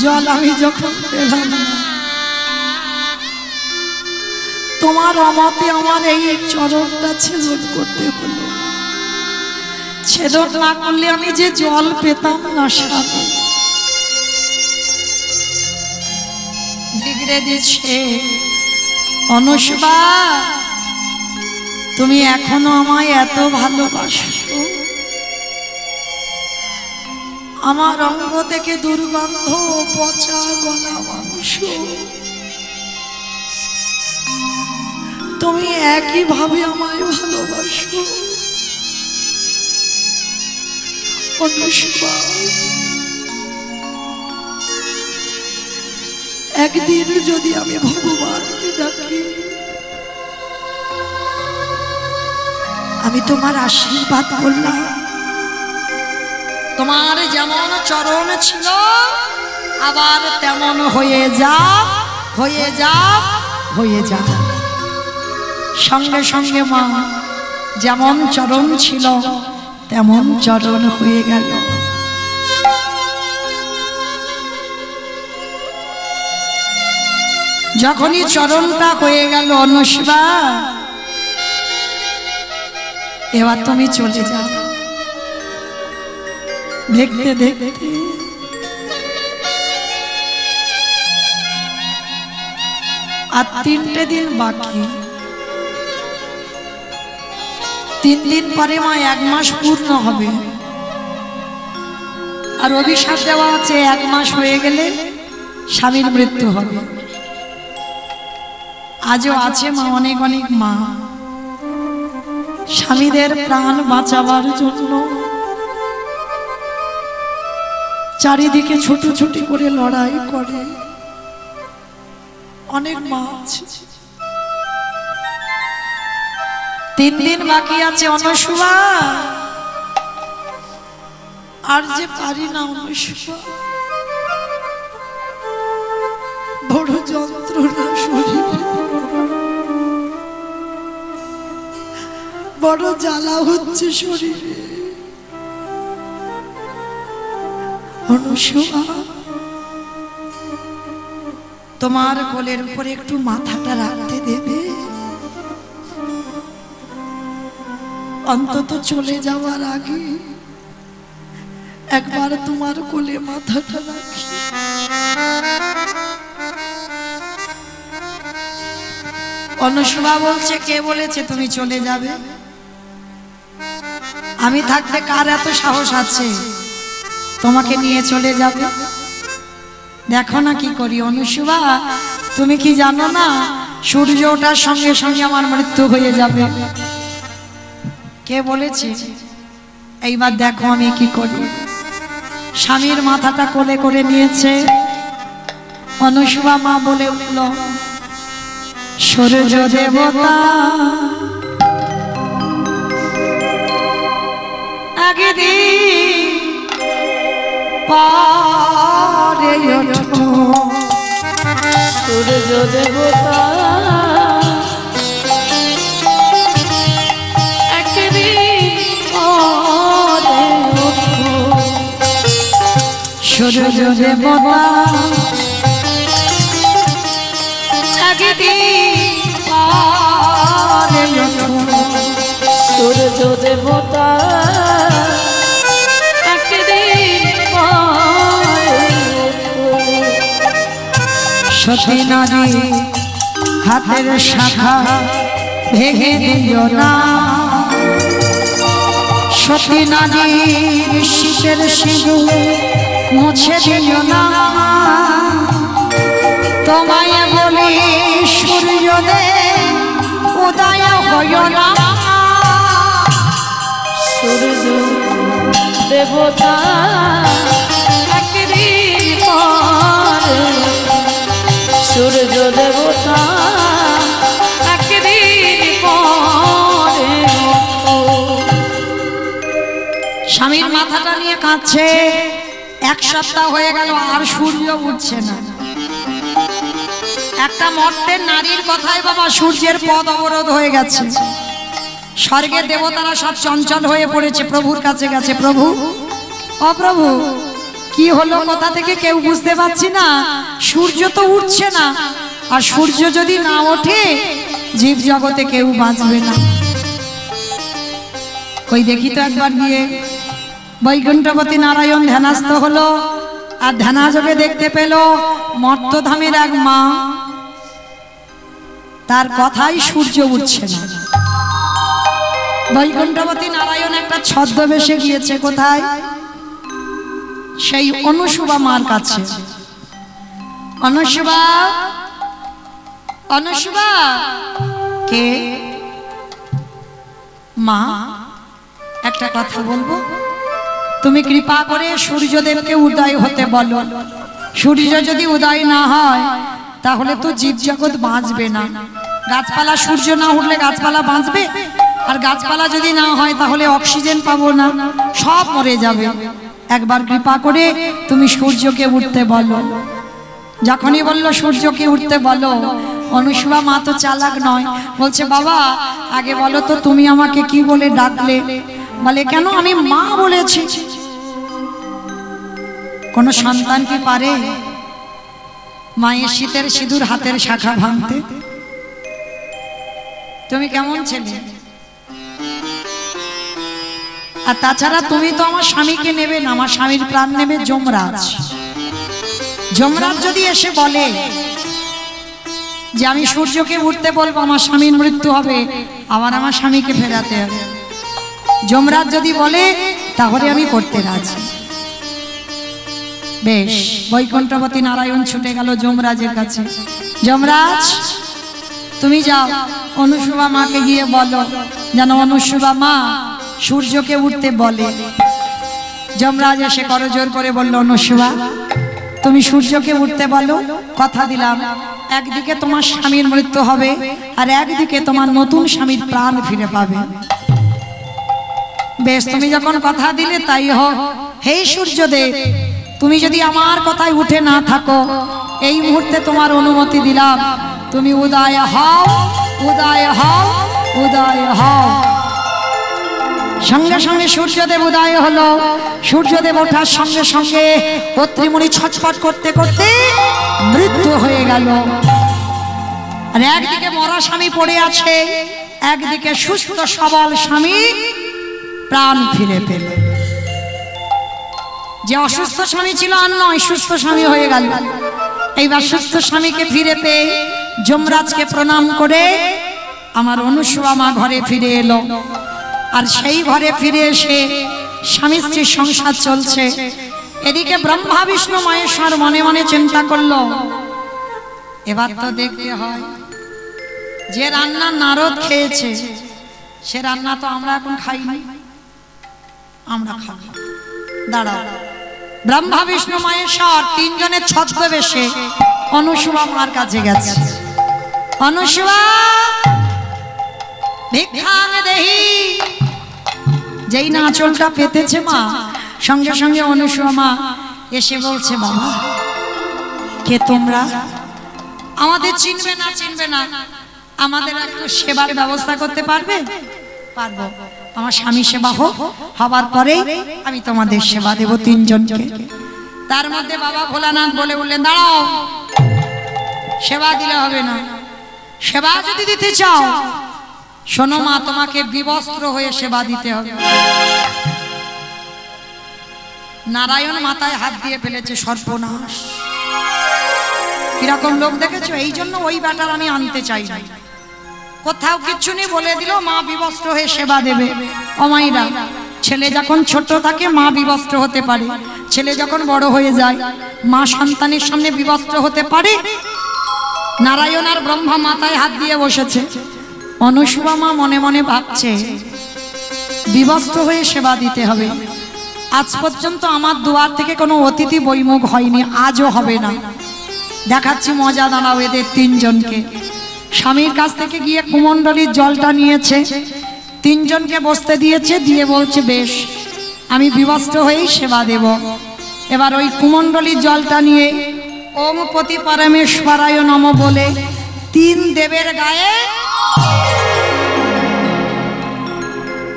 জল আমি যখন পেলাম না, তোমার অমতে আমার এই চরণটা ছেদন করতে হলো। ছেদন না করলে আমি যে জল পেতাম না স্বামী। বিগড়ে দিচ্ছে অনুষ্বা, তুমি এখনো আমায় এত ভালোবাসো? আমার অঙ্গ থেকে দুর্গন্ধ, পচা গলা মাংস, তুমি একই ভাবে আমায় ভালোবাসো অনুষ্বা? একদিন যদি আমি ভগবানকে ডাকি, আমি তোমার আশীর্বাদ করলাম, তোমার যেমন চরণ ছিল আবার তেমন হয়ে যা, হয়ে যা, হয়ে যা। সঙ্গে সঙ্গে মা যেমন চরণ ছিল তেমন চরণ হয়ে গেল। যখনই চরণটা হয়ে গেল অনুষ্বা, এবার তুমি চলে যাও। দেখতে দেখতে আর 3টে দিন বাকি। 3 দিন পরে মা 1 মাস পূর্ণ হবে। আর অভিশাপ দেওয়া আছে 1 মাস হয়ে গেলে স্বামীর মৃত্যু হবে। আজও আছে মা, অনেক অনেক মা স্বামীদের প্রাণ বাঁচাবার জন্য চারিদিকে ছুটোছুটি করে লড়াই করে। অনেক মা আছে। 3 দিন বাকি আছে অনুষ্বা, আর যে পারি না অনুষ্বা, বড় যন্ত্রণা শরীরে, বড় জ্বালা হচ্ছে শরীরে অনুষ্বা। তোমার কোলের উপরে একটু মাথাটা রাখতে দেবে? অন্তত চলে যাওয়ার আগে একবার তোমার কোলে মাথাটা রাখি। অনুষ্বা বলছে, কে বলেছে তুমি চলে যাবে? আমি থাকতে কার এত সাহস আছে তোমাকে নিয়ে চলে যাবে? দেখো না কি করি অনুষ্বা, তুমি কি জানো না সূর্য ওঠার সঙ্গে সঙ্গে আমার মৃত্যু হয়ে যাবে? কে বলেছে? এইবার দেখো আমি কি করি। স্বামীর মাথাটা কোলে করে নিয়েছে। অনুষ্বা মা বলে উঠল, সূর্য দেবতা আগে দিন পারে ওঠো, সূর্য দেবতা একদিন পরে ওঠো, সূর্য দেবতা একদিন পারে ওঠো, সূর্য দেবতা একদিন পরে ওঠো। সতী নারী হাতের শাখা ভেঙে দিও না, সতী নারীর শীতের সিঁদুর মুছে দিও না। তোমায় বলি সূর্যদেব উদয় হইও না, সূর্য দেবতা একদিন পরে, সূর্য দেবতা একদিন পরে ওঠো। স্বামীর মাথাটা নিয়ে কাঁদছে। 1 সপ্তাহ হয়ে গেল আর সূর্য উঠছে না। একটা মর্তের নারীর কথায় বাবা সূর্যের পথ অবরোধ হয়ে গেছে। স্বর্গের দেবতারা সব চঞ্চল হয়ে পড়েছে, প্রভুর কাছে গেছে। প্রভু, ও প্রভু, কি হলো কোথা থেকে কেউ বুঝতে পারছি না। সূর্য তো উঠছে না, আর সূর্য যদি না ওঠে জীব জগতে কেউ বাঁচবে না। কই দেখি তো একবার গিয়ে। বৈকুণ্ঠপতি নারায়ণ ধ্যানস্থ হলো, আর ধ্যানাযোগে দেখতে পেল মর্তধামের এক মা, তার কথাই সূর্য উঠছে না। বৈকুণ্ঠপতি নারায়ণ একটা ছদ্মবেশে গিয়েছে কোথায়? সেই অনুসুবা মার কাছে। অনুসুবা, অনুসুবা কে? মা, একটা কথা বলবো, তুমি কৃপা করে সূর্যদেবকে উদয় হতে বলো। সূর্য যদি উদয় না হয় তাহলে তো জীব জগৎ বাঁচবে না। গাছপালা, সূর্য না উঠলে গাছপালা বাঁচবে? আর গাছপালা যদি না হয় তাহলে অক্সিজেন পাবো না, সব মরে যাবে। একবার কৃপা করে তুমি সূর্যকে উঠতে বলো। যখনই বললো সূর্যকে উঠতে বলো, অনুসুবা মা তো চালাক নয়, বলছে বাবা আগে বলো তো তুমি আমাকে কি বলে ডাকলে? বলে কেন, আমি মা বলেছি। কোন সন্তান কি পারে মায়ের শীতের সিঁদুর হাতের শাখা ভাঙতে? তুমি কেমন ছেলে? আর তাছাড়া তুমি তো আমার স্বামীকে নেবে না, আমার স্বামীর প্রাণ নেবে যমরাজ। যমরাজ যদি এসে বলে যে আমি সূর্যকে উঠতে বলবো, আমার স্বামীর মৃত্যু হবে, আবার আমার স্বামীকে ফেরাতে হবে, যমরাজ যদি বলে তাহলে আমি করতে রাজি। বেশ, বৈকুণ্ঠপতি নারায়ণ ছুটে গেল যমরাজের কাছে। যমরাজ তুমি যাও, অনুসুবা মাকে গিয়ে বলো যেন অনুসুবা মা সূর্যকে উঠতে বলে। যমরাজ এসে করজোর করে বলল, অনুসুবা তুমি সূর্যকে উঠতে বলো, কথা দিলাম একদিকে তোমার স্বামীর মৃত্যু হবে, আর একদিকে তোমার নতুন স্বামীর প্রাণ ফিরে পাবে। বেশ, তুমি যখন কথা দিলে তাই হোক। হে সূর্যদেব, তুমি যদি আমার কথায় উঠে না থাকো, এই মুহূর্তে তোমার অনুমতি দিলাম, তুমি উদয় হও, উদয় হও, উদয় হও। সঙ্গে সঙ্গে সূর্যদেব উদয় হলো। সূর্যদেব ওঠার সঙ্গে সঙ্গে অত্রিমুনি ছটফট করতে করতে মৃত্যু হয়ে গেল। আর একদিকে মরা স্বামী পড়ে আছে, একদিকে সুস্থ সবল স্বামী প্রাণ ফিরে পেল। যে অসুস্থ স্বামী ছিল আর নয়, সুস্থ স্বামী হয়ে গেল। এইবার সুস্থ স্বামীকে ফিরে পেয়ে যমরাজকে প্রণাম করে আমার অনুসুবা মা ঘরে ফিরে এলো। আর সেই ঘরে ফিরে এসে স্বামী স্ত্রীর সংসার চলছে। এদিকে ব্রহ্মা বিষ্ণু মহেশ্বর মনে মনে চিন্তা করলো, এবার তো দেখতে হয় যে রান্না নারদ খেয়েছে সে রান্না তো আমরা এখন খাইনি, আমরা খাবো। দাঁড়াও, ব্রহ্মা বিষ্ণু মহেশ্বর তিনজনের ছদ্মবেশে অনুসুবা মার কাছে গেছে। অনুসুবা ভিক্ষাং দেহি, যেই না আঁচলটা পেতেছে মা, সঙ্গে সঙ্গে অনুসুবা মা এসে বলছে, বাবা কে তোমরা? আমাদের চিনবে না চিনবে না, আমাদের একটু সেবার ব্যবস্থা করতে পারবে? পারবো। আমার স্বামী সেবা হোক, হবার পরে আমি তোমাদের সেবা দেব তিনজনকে। তার মধ্যে বাবা ভোলানাথ বলে বললেন, দাঁড়াও, সেবা দিলে হবে না। সেবা যদি দিতে চাও শোনো মা, তোমাকে বিবস্ত্র হয়ে সেবা দিতে হবে। নারায়ণ মাথায় হাত দিয়ে ফেলেছে, সর্বনাশ। কিরকম লোক দেখেছো? এই জন্য ওই ব্যাটার আমি আনতে চাই না। কোথাও কিচ্ছু নেই, বলে দিল মা বিবস্ত্র হয়ে সেবা দেবে। অমাইরা, ছেলে যখন ছোট থাকে মা বিবস্ত্র হতে পারে, ছেলে যখন বড় হয়ে যায় মা সন্তানের সামনে বিবস্ত্র হতে পারে? নারায়ণ আর ব্রহ্মা মাথায় হাত দিয়ে বসেছে। অনুসুবা মা মনে মনে ভাবছে, বিবস্ত্র হয়ে সেবা দিতে হবে। আজ পর্যন্ত আমার দুয়ার থেকে কোনো অতিথি বৈমুখ হয়নি, আজও হবে না। দেখাচ্ছি মজা, দাঁড়াও এদের তিনজনকে। স্বামীর কাছ থেকে গিয়ে কুমণ্ডলীর জলটা নিয়েছে, তিনজনকে বসতে দিয়েছে, দিয়ে বলছে বেশ আমি বিবস্ত্র হয়েই সেবা দেব। এবার ওই কুমণ্ডলীর জলটা নিয়ে ওম পতি পরমেশ্বরায় নম বলে তিন দেবের গায়ে,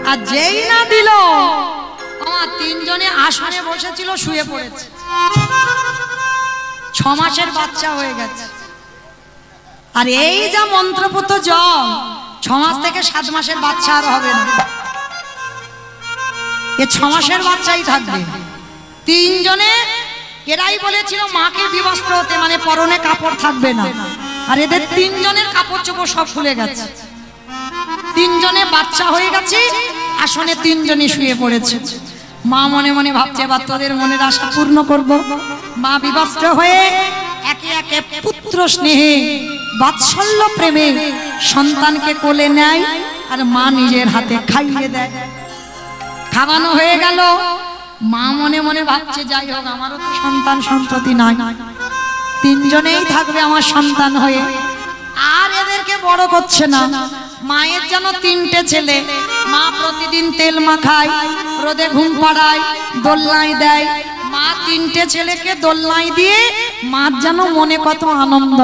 আর যেই না দিল আমার তিনজনে আসনে বসেছিল শুয়ে পড়েছে। 6 মাসের বাচ্চা হয়ে গেছে। আর এই যা মন্ত্রপুত জল 6 মাস থেকে 7 মাসের বাচ্চা আর হবে না, এ 6 মাসের বাচ্চাই থাকবে। 3 জনে এরাই বলেছিল মাকে বিবস্ত্র হতে, মানে পরনে কাপড় থাকবে না। আর এদের 3 জনের কাপড় চোপড় সব খুলে গেছে। 3 জনে বাচ্চা হয়ে গেছে, আসনে 3 জনই শুয়ে পড়েছে। মা মনে মনে ভাবছে এবার তোদের মনের আশা পূর্ণ করব। মা বিবস্ত্র হয়ে একে একে পুত্র স্নেহে বাৎসল্য প্রেমে সন্তানকে কোলে নেয় আর মা নিজের হাতে খাইয়ে দেয়। খাওয়ানো হয়ে গেল, মা মনে মনে ভাবছে যাই হোক আমারও তো সন্তান সন্ততি নাই, 3 জনেই থাকবে আমার সন্তান হয়ে। আর এদেরকে বড় করছে না। মায়ের যেন 3টে ছেলে, মা প্রতিদিন তেল মাখায়, রোদে ঘুম পাড়ায়, দোলনায় দেয়। মা 3টে ছেলেকে দোলনায় দিয়ে মার যেন মনে কত আনন্দ।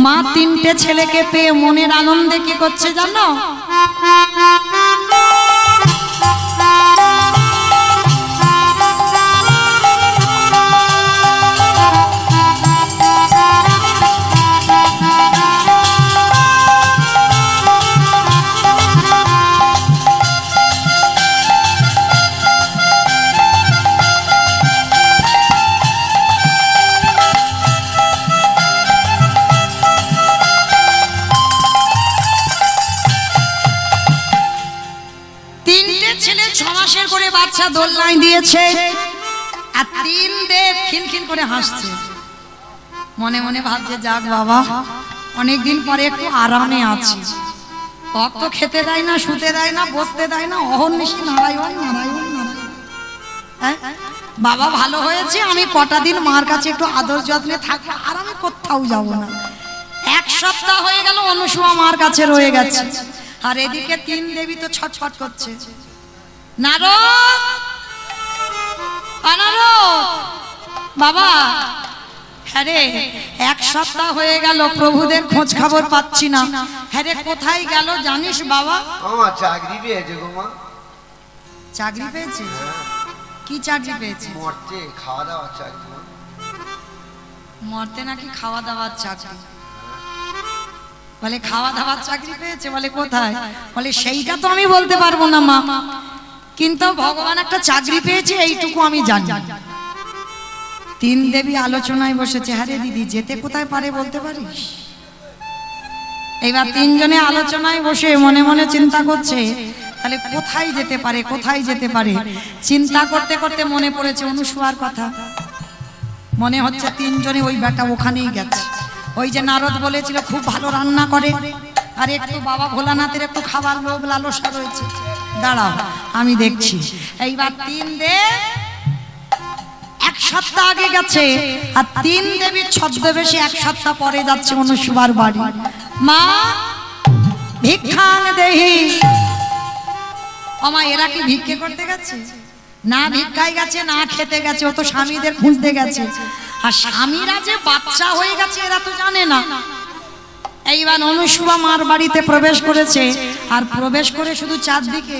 মা 3টে ছেলেকে পেয়ে মনের আনন্দে কি করছে জানো? বাচ্চা দোলনায় দিয়েছে আর 3 দেব খিলখিল করে হাসছে। মনে মনে ভাবছে যাক বাবা অনেকদিন পরে একটু আরামে আছি। ভক্ত খেতে দেয় না, শুতে দেয় না, বসতে দেয় না, অহর্নিশি নারায়ণ নারায়ণ নারায়ণ। বাবা ভালো হয়েছে, আমি কটা দিন মার কাছে একটু আদর যত্নে থাকবো, আর আমি কোথাও যাব না। 1 সপ্তাহ হয়ে গেল অনুসুয়া মার কাছে রয়ে গেছে। আর এদিকে 3 দেবী তো ছটফট করছে। নারদ, বাবা হ্যাঁ রে 1 সপ্তাহ হয়ে গেল প্রভুদের খোঁজ খবর পাচ্ছি না। হ্যাঁ রে কোথায় গেল জানিস বাবা? আমার চাকরি পেয়েছে গো মা। চাকরি পেয়েছে? কি চাকরি পেয়েছে? মরতে খাওয়া দাওয়ার চাকরি। মরতে নাকি খাওয়া দাওয়ার চাকরি? বলে খাওয়া দাওয়ার চাকরি পেয়েছে? বলে কোথায়? বলে সেইটা তো আমি বলতে পারবো না মা, কিন্তু ভগবান একটা চাকরি পেয়েছে এইটুকু আমি জানি। 3 দেবী আলোচনায় বসেছে। হ্যাঁ রে দিদি যেতে কোথায় পারে বলতে পারিস? এইবার 3 জনে আলোচনায় বসে মনে মনে চিন্তা করছে তাহলে কোথায় যেতে পারে, কোথায় যেতে পারে। চিন্তা করতে করতে মনে পড়েছে অনুসুয়ার কথা। মনে হচ্ছে 3 জনে ওই বেটা ওখানেই গেছে। ওই যে নারদ বলেছিল খুব ভালো রান্না করে, আর একটু বাবা ভোলানাথের একটু খাবার লোভ লালসা রয়েছে। দাঁড়াও আমি দেখছি। এইবার 3 দেব 1 সপ্তাহ আগে গেছে, আর 3 দেবীর ছদ্মবেশে 1 সপ্তাহ পরে যাচ্ছে অনুসুয়ার বাড়ি। মা ভিক্ষাং দেহি। আমা এরা কি ভিক্ষে করতে গেছে? না ভিক্ষায় গেছে, না খেতে গেছে, ও তো স্বামীদের খুঁজতে গেছে। আর স্বামীরা যে বাচ্চা হয়ে গেছে এরা তো জানে না। এইবার অনুসুয়া মার বাড়িতে প্রবেশ করেছে, আর প্রবেশ করে শুধু চারদিকে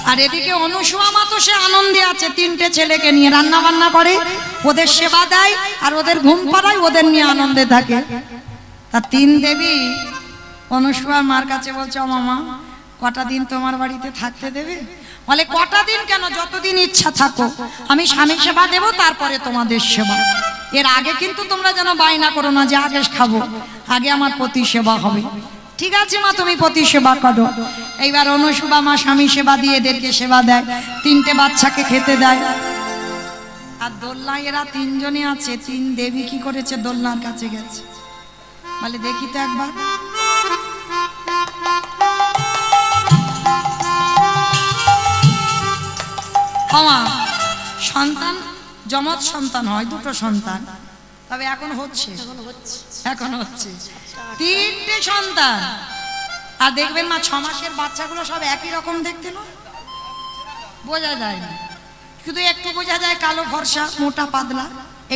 আর এদিকে অনুসুয়া মা তো সে আনন্দে আছে। 3টে ছেলেকে নিয়ে রান্না বান্না করে, ওদের সেবা দেয়, আর ওদের ঘুম পাড়ায়, ওদের নিয়ে আনন্দে থাকে। তা 3 দেবী অনুসুয়া মার কাছে বলছে ও মামা কটা দিন তোমার বাড়িতে থাকতে দেবে? বলে কটা দিন কেন, যতদিন ইচ্ছা থাকো, আমি স্বামী সেবা দেব, তারপরে তোমাদের সেবা। এর আগে কিন্তু তোমরা যেন বায়না করো না যে আগে খাবো, আগে আমার পতি সেবা হবে। ঠিক আছে মা তুমি পতি সেবা করো। এইবার অনুসুয়া মা স্বামী সেবা দিয়ে এদেরকে সেবা দেয়, 3টে বাচ্চাকে খেতে দেয়। আর দোলনায় এরা 3 জনে আছে। 3 দেবী কি করেছে? দোলনার কাছে গেছে। বলে দেখি তো একবার। আমা সন্তান যমজ সন্তান হয়, 2টো সন্তান, তবে এখন হচ্ছে 3টে সন্তান। আর দেখবেন মা 6 মাসের বাচ্চাগুলো সব একই রকম দেখতে না, বোঝা যায় না। শুধু একটু বোঝা যায় কালো ফর্সা মোটা পাতলা,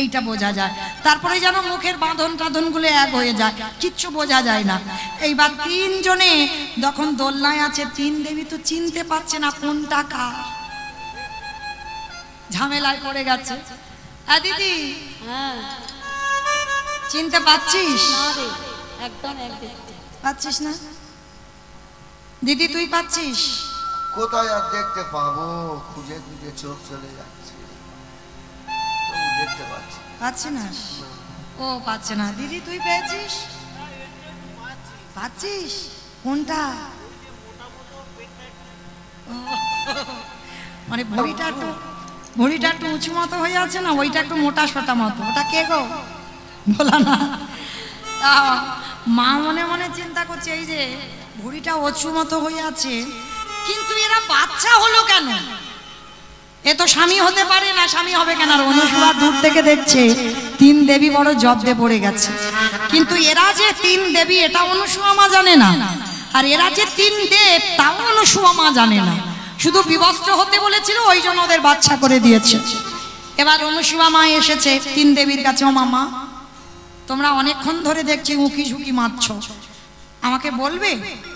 এইটা বোঝা যায়। তারপরে যেন মুখের বাঁধন টাঁধনগুলো এক হয়ে যায়, কিচ্ছু বোঝা যায় না। এইবার তিনজনে যখন দোলনায় আছে, তিন দেবী তো চিনতে পারছে না কোনটা কার, ঝামেলায় পড়ে গেছে। দিদি হ্যাঁ চিনতে পাচ্ছিস? না রে, একদম একদম পাচ্ছিস না? দিদি তুই পাচ্ছিস? কোথায় আর দেখতে পাবো, খুঁজে খুঁজে চোখ চলে যাচ্ছে, তবু দেখতে পাচ্ছি। পাচ্ছি না? ও পাচ্ছে না। দিদি তুই পেয়েছিস? পাচ্ছিস? কোনটা? ও, মানে ভুঁড়িটা একটু উঁচু মতো হয়ে আছে না, ওইটা একটু মোটা সোটা মতো। ওটা কে গো? বলা না। তা মা মনে মনে চিন্তা করছে, এই যে ভুঁড়িটা উঁচু মতো হয়ে আছে, কিন্তু এরা বাচ্চা হলো কেন? এ তো স্বামী হতে পারে না, স্বামী হবে কেন? আর অনুসুয়া দূর থেকে দেখছে তিন দেবী বড় জব্দে পড়ে গেছে, কিন্তু এরা যে তিন দেবী এটা অনুসুয়া মা জানে না, আর এরা যে তিন দেব তাও অনুসুয়া মা জানে না। শুধু বিবস্ত্র হতে বলেছিল, ওই জন্য ওদের বাচ্চা করে দিয়েছে। এবার অনুসুয়া মা এসেছে তিন দেবীর কাছে। ও মামা, তোমরা অনেকক্ষণ ধরে দেখছি উঁকি ঝুঁকি মারছ, আমাকে বলবে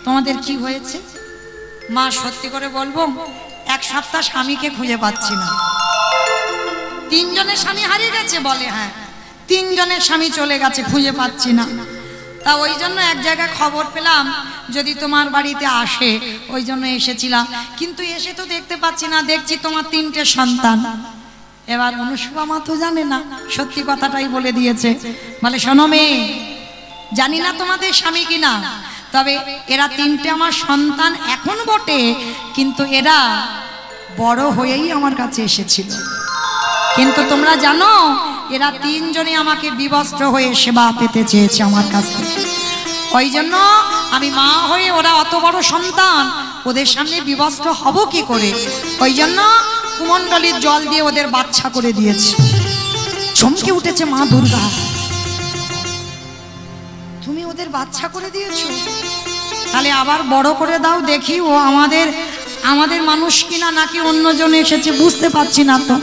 তোমাদের কি হয়েছে? মা সত্যি করে বলবো, এক সপ্তাহ স্বামীকে খুঁজে পাচ্ছি না। তিনজনের স্বামী হারিয়ে গেছে বলে। হ্যাঁ, তিনজনের স্বামী চলে গেছে, খুঁজে পাচ্ছি না। তা ওই জন্য এক জায়গায় খবর পেলাম যদি তোমার বাড়িতে আসে, ওই জন্য এসেছিলাম, কিন্তু এসে তো দেখতে পাচ্ছি না, দেখছি তোমার তিনটে সন্তান। এবার অনুসুয়া মা তো জানে না, সত্যি কথাটাই বলে দিয়েছে। বলে শোনো মেয়ে, জানি না তোমাদের স্বামী কিনা, তবে এরা তিনটে আমার সন্তান এখন বটে, কিন্তু এরা বড় হয়েই আমার কাছে এসেছিল। কিন্তু তোমরা জানো এরা তিনজনে আমাকে বিবস্ত্র হয়ে সেবা পেতে চেয়েছে আমার কাছে। ওই জন্য আমি মা হয়ে, ওরা অত বড় সন্তান, ওদের সামনে বিবস্ত্র হব কি করে? ওই জন্য কুমণ্ডলীর জল দিয়ে ওদের বাচ্চা করে দিয়েছে। চমকে উঠেছে মা দুর্গা, তুমি ওদের বাচ্চা করে দিয়েছো? তাহলে আবার বড় করে দাও দেখি, ও আমাদের মানুষ কিনা নাকি অন্যজন এসেছে, বুঝতে পারছি না তো।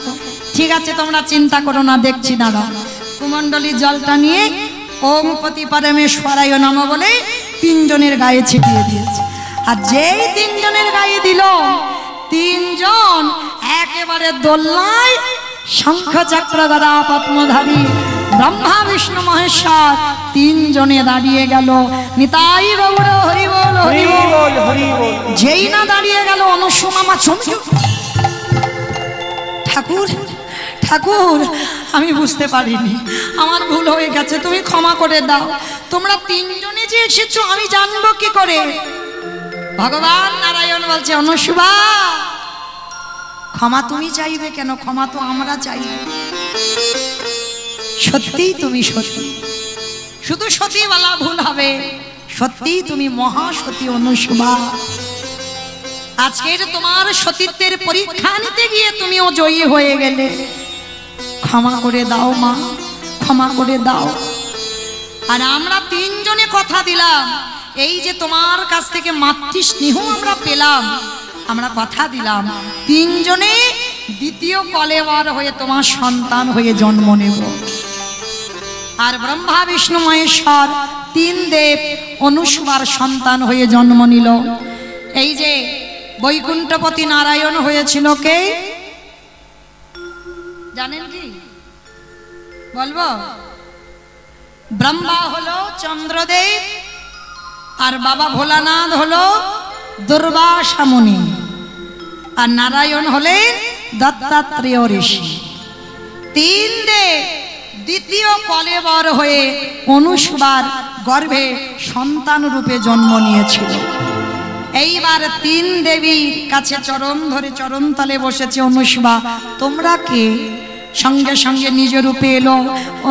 ঠিক আছে, তোমরা চিন্তা করো না, দেখছি দাঁড়াও। কুমণ্ডলীর জলটা নিয়ে ওম পতি পরমেশ্বরায় নমঃ বলে তিনজনের গায়ে ছিটিয়ে দিয়েছে। আর যেই তিনজনের গায়ে দিল, তিনজন একেবারে দোলনায় শঙ্খ চক্র গদা পদ্মধারী ব্রহ্মা বিষ্ণু মহেশ্বর তিনজনে দাঁড়িয়ে গেল। নিতাই গৌর হরি বল হরি বল হরি বল। যেই না দাঁড়িয়ে গেল, অনুসুয়া মা চমকে, ঠাকুর ঠাকুর আমি বুঝতে পারিনি, আমার ভুল হয়ে গেছে, তুমি ক্ষমা করে দাও। তোমরা তিনজনে যে এসেছো আমি জানবো কি করে? ভগবান নারায়ণ বলছে, অনুসুয়া ক্ষমা তুমি চাইবে কেন? ক্ষমা তো আমরা চাই। সত্যি তুমি সতী, শুধু সতী বলা ভুল হবে, সত্যি তুমি মহাসতী অনুসুয়া। আজকের তোমার সতীত্বের পরীক্ষা নিতে গিয়ে তুমিও জয়ী হয়ে গেলে। ক্ষমা করে দাও মা, ক্ষমা করে দাও। আর আমরা তিনজনে কথা দিলাম, এই যে তোমার কাছ থেকে মাতৃস্নেহ আমরা পেলাম, আমরা কথা দিলাম তিনজনে দ্বিতীয় কলেবর হয়ে তোমার সন্তান হয়ে জন্ম নেব। আর ব্রহ্মা বিষ্ণু মহেশ্বর তিন দেব অনুসুয়ার সন্তান হয়ে জন্ম নিল। এই যে বৈকুণ্ঠপতি নারায়ণ হয়েছিল কে জানেন কি? বলবো? ব্রহ্মা হলো চন্দ্রদেব, আর বাবা ভোলানাথ হলো দুর্বাসা মুনি, আর নারায়ণ হলেন দত্তাত্রেয় ঋষি। তিন দেব দ্বিতীয় কলেবর হয়ে অনুসুয়ার গর্ভে সন্তান রূপে জন্ম নিয়েছিল। এইবার তিন দেবীর কাছে চরণ ধরে চরণ তলে বসেছে অনুসুয়া, তোমরা কে? সঙ্গে সঙ্গে নিজ রূপে এলো।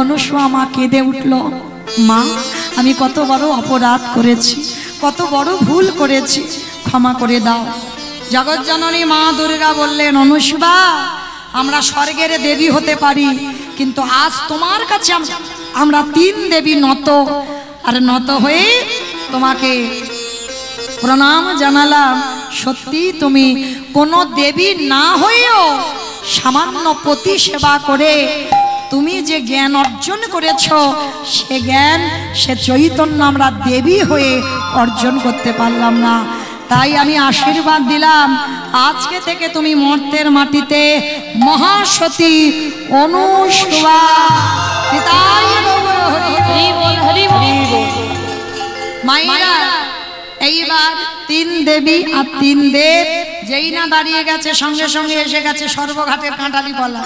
অনুসুয়া মা কেঁদে উঠল, মা আমি কত বড় অপরাধ করেছি, কত বড় ভুল করেছি, ক্ষমা করে দাও। জগজ্জননী মা দুর্গা বললেন, অনুসুয়া আমরা স্বর্গের দেবী হতে পারি, কিন্তু আজ তোমার কাছে আমরা তিন দেবী নত, আর নত হয়ে তোমাকে প্রণাম জানালাম। সত্যি তুমি কোনো দেবী না হয়েও সামান্য পতি সেবা করে তুমি যে জ্ঞান অর্জন করেছ, সে জ্ঞান, সে চৈতন্য আমরা দেবী হয়ে অর্জন করতে পারলাম না। তাই আমি আশীর্বাদ দিলাম, আজকে থেকে তুমি মর্তের মাটিতে মহাসতী অনুসুয়া। মাইরা এইবার তিন দেবী আর তিন দেব যেই না দাঁড়িয়ে গেছে, সঙ্গে সঙ্গে এসে গেছে সর্বঘাটের কাঁটালি বলা,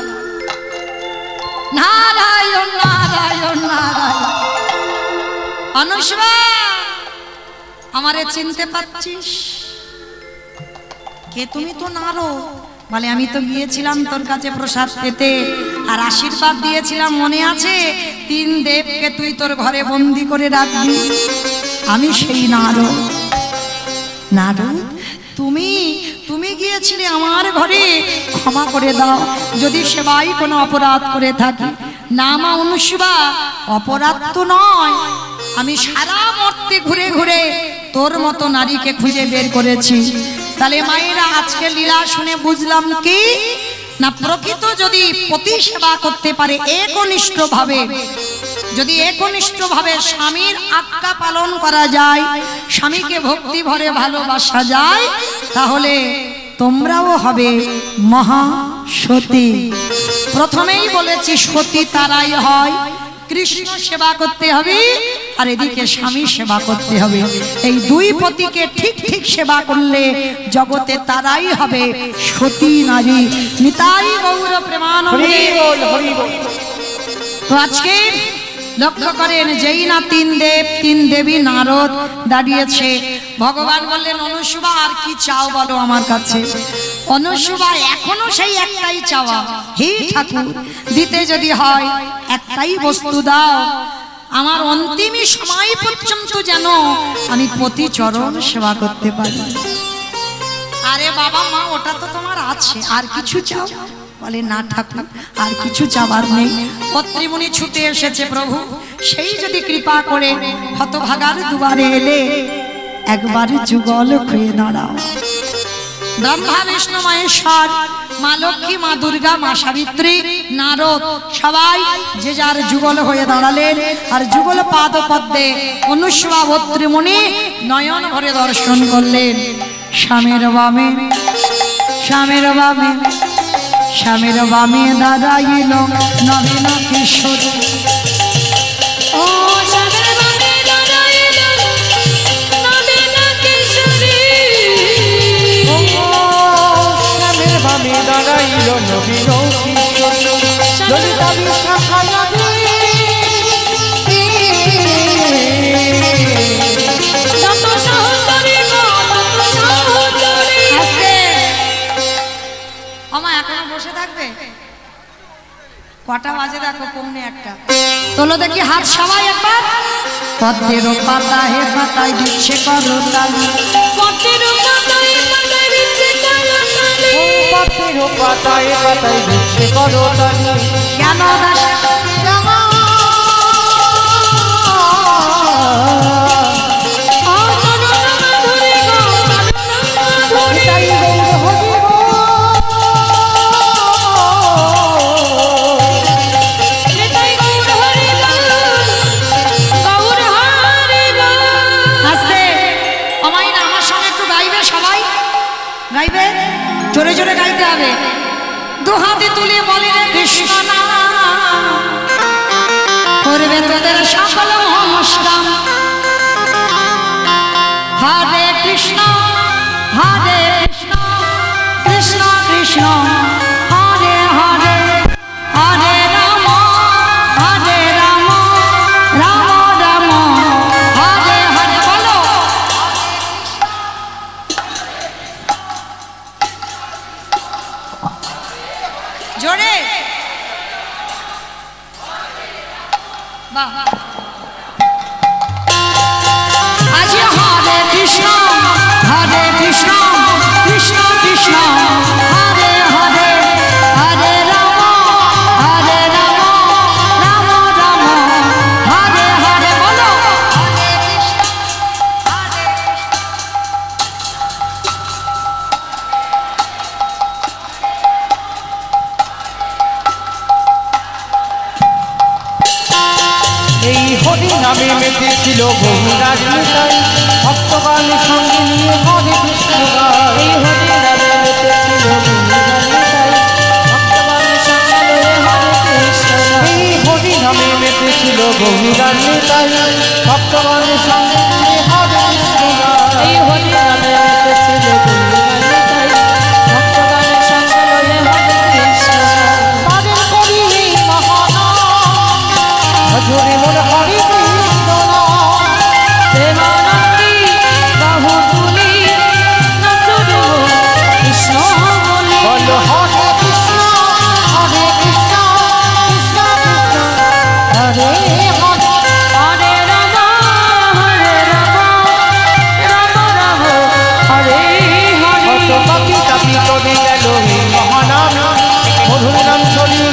নারায়ণ নারায়ণ নারায়ণ। অনুসুয়া, আমারে চিনতে পারছিস? কে তুমি? তো নারদ। বলে আমি তো গিয়েছিলাম তোর কাছে প্রসাদ পেতে আর আশীর্বাদ দিয়েছিলাম, মনে আছে? তিন দেবকে তুই তোর ঘরে বন্দি করে রাখবি। আমি সেই নারদ। নারদ, তুমি গিয়েছিলে আমার ঘরে, ক্ষমা করে দাও যদি সেবাই কোনো অপরাধ করে থাকি। না মা অনুসুয়া, অপরাধ তো নয়, আমি সারা মর্তে ঘুরে ঘুরে তোর মতো নারীকে খুঁজে বের করেছি। তাহলে মায়েরা আজকে লীলা শুনে বুঝলাম কি না, প্রকৃত যদি পতি সেবা করতে পারে একনিষ্ঠ ভাবে, যদি একনিষ্ঠ ভাবে স্বামীর আজ্ঞা পালন করা যায়, স্বামীকে ভক্তি ভরে ভালোবাসা যায়, তাহলে তোমরাও হবে মহাসতী। প্রথমেই বলেছি সতী তারাই হয়, কৃষ্ণ সেবা করতে হবে আর এদিকে স্বামী সেবা করতে হবে। এই দুই পতিকে ঠিক ঠিক সেবা করলে জগতে তারাই হবে সতী নারী। নিতাই গৌর প্রেমানন্দে। তো আজকে লক্ষ্য করেন, যেই না তিন দেব তিন দেবী নারদ দাঁড়িয়েছে, ভগবান বললেন অনুসুয়া আর কি চাও বলো আমার কাছে। অনুসুয়া এখনো সেই একটাই চাওয়া, হে ঠাকুর দিতে যদি হয় একটাই বস্তু দাও, আমার অন্তিম সময় পর্যন্ত যেন আমি পতি চরণ সেবা করতে পারি। আরে বাবা মা, ওটা তো তোমার আছে, আর কিছু চাও? বলে না ঠাকুর, আর কিছু চাবার নেই। পত্রিমুনি ছুটে এসেছে, প্রভু সেই যদি কৃপা করে হতভাগার দুয়ারে এলে একবার যুগল হয়ে দাঁড়াও। ব্রহ্মা বিষ্ণু মহেশ্বর, মা লক্ষ্মী, মা দুর্গা, মা সাবিত্রী, নারদ সবাই যে যার যুগল হয়ে দাঁড়ালেন। আর যুগল পাদ পদ্মে অনুসুয়া পত্রিমুনি নয়ন ভরে দর্শন করলেন। স্বামীর বামে, স্বামীর বামে, স্বামীর বামে দাঁড়াইল নবীন কিশোর। ও স্বামীর বামে দাঁড়াইল নবীন কিশোরী। ও স্বামীর বামে দাঁড়াইল নবীন কিশোর। ললিতা বিশাখা নদী তত সহচরী গো, তত সহচরী। আমা এখনো বসে থাকবে? কটা বাজে দেখো, পৌনে একটা। তোলো দেখি হাত সবাই একবার। পদ্মের পাতা হে পাতায় দিচ্ছে করতালি, পদ্মের পাতায় পাতায় দিচ্ছে করতালি। ও পাখির পাতায় পাতায় দিচ্ছে করতালি। কেন দাস গাইবে, জোরে জোরে গাইতে হবে। দু হাতে তুলে বলে রে কৃষ্ণ নাম, করবে তোদের সকল মহস্কাম। হরে কৃষ্ণ হরে কৃষ্ণ, কৃষ্ণ কৃষ্ণ হরে হরে, হরে রাম হরে রাম, রাম রাম হরে হরে। বলো জোরে, বাহ। আজ হরে কৃষ্ণ হরে কৃষ্ণ, কৃষ্ণ কৃষ্ণ হরে হরে, হরে রাম হরে রাম, রাম রাম হরে হরে। বলো হরে কৃষ্ণ হরে কৃষ্ণ। হরি নামে মেতেছিল গৌরার নিতাই ভক্তগণ সঙ্গে নিয়ে হরে কৃষ্ণ গায় এই হরি নামে মেতেছিল গৌরার নিতাই ভক্তগণ সঙ্গে লয়ে হরে কৃষ্ণ গায় এই হরি নামে মেতেছিল গৌরার নিতাই ভক্তগণ সঙ্গে নিয়ে হরে কৃষ্ণ গায় এই হরি নামে মেতেছিল গৌরার নিতাই ভক্তগণ সঙ্গে লয়ে হরে কৃষ্ণ গায় পালন করি এই মহানাম ভজরে মোর হরে কৃষ্ণ নাম প্রেমানন্দী বাহু তুলি নাচুরে কৃষ্ণ বলি বল হরে কৃষ্ণ কৃষ্ণ কৃষ্ণ হরে হরে হরে রাম রাম রাম হরে হরে কত পাপি তাপি করে গেল এই মহানাম মধুর নাম ছড়িয়ে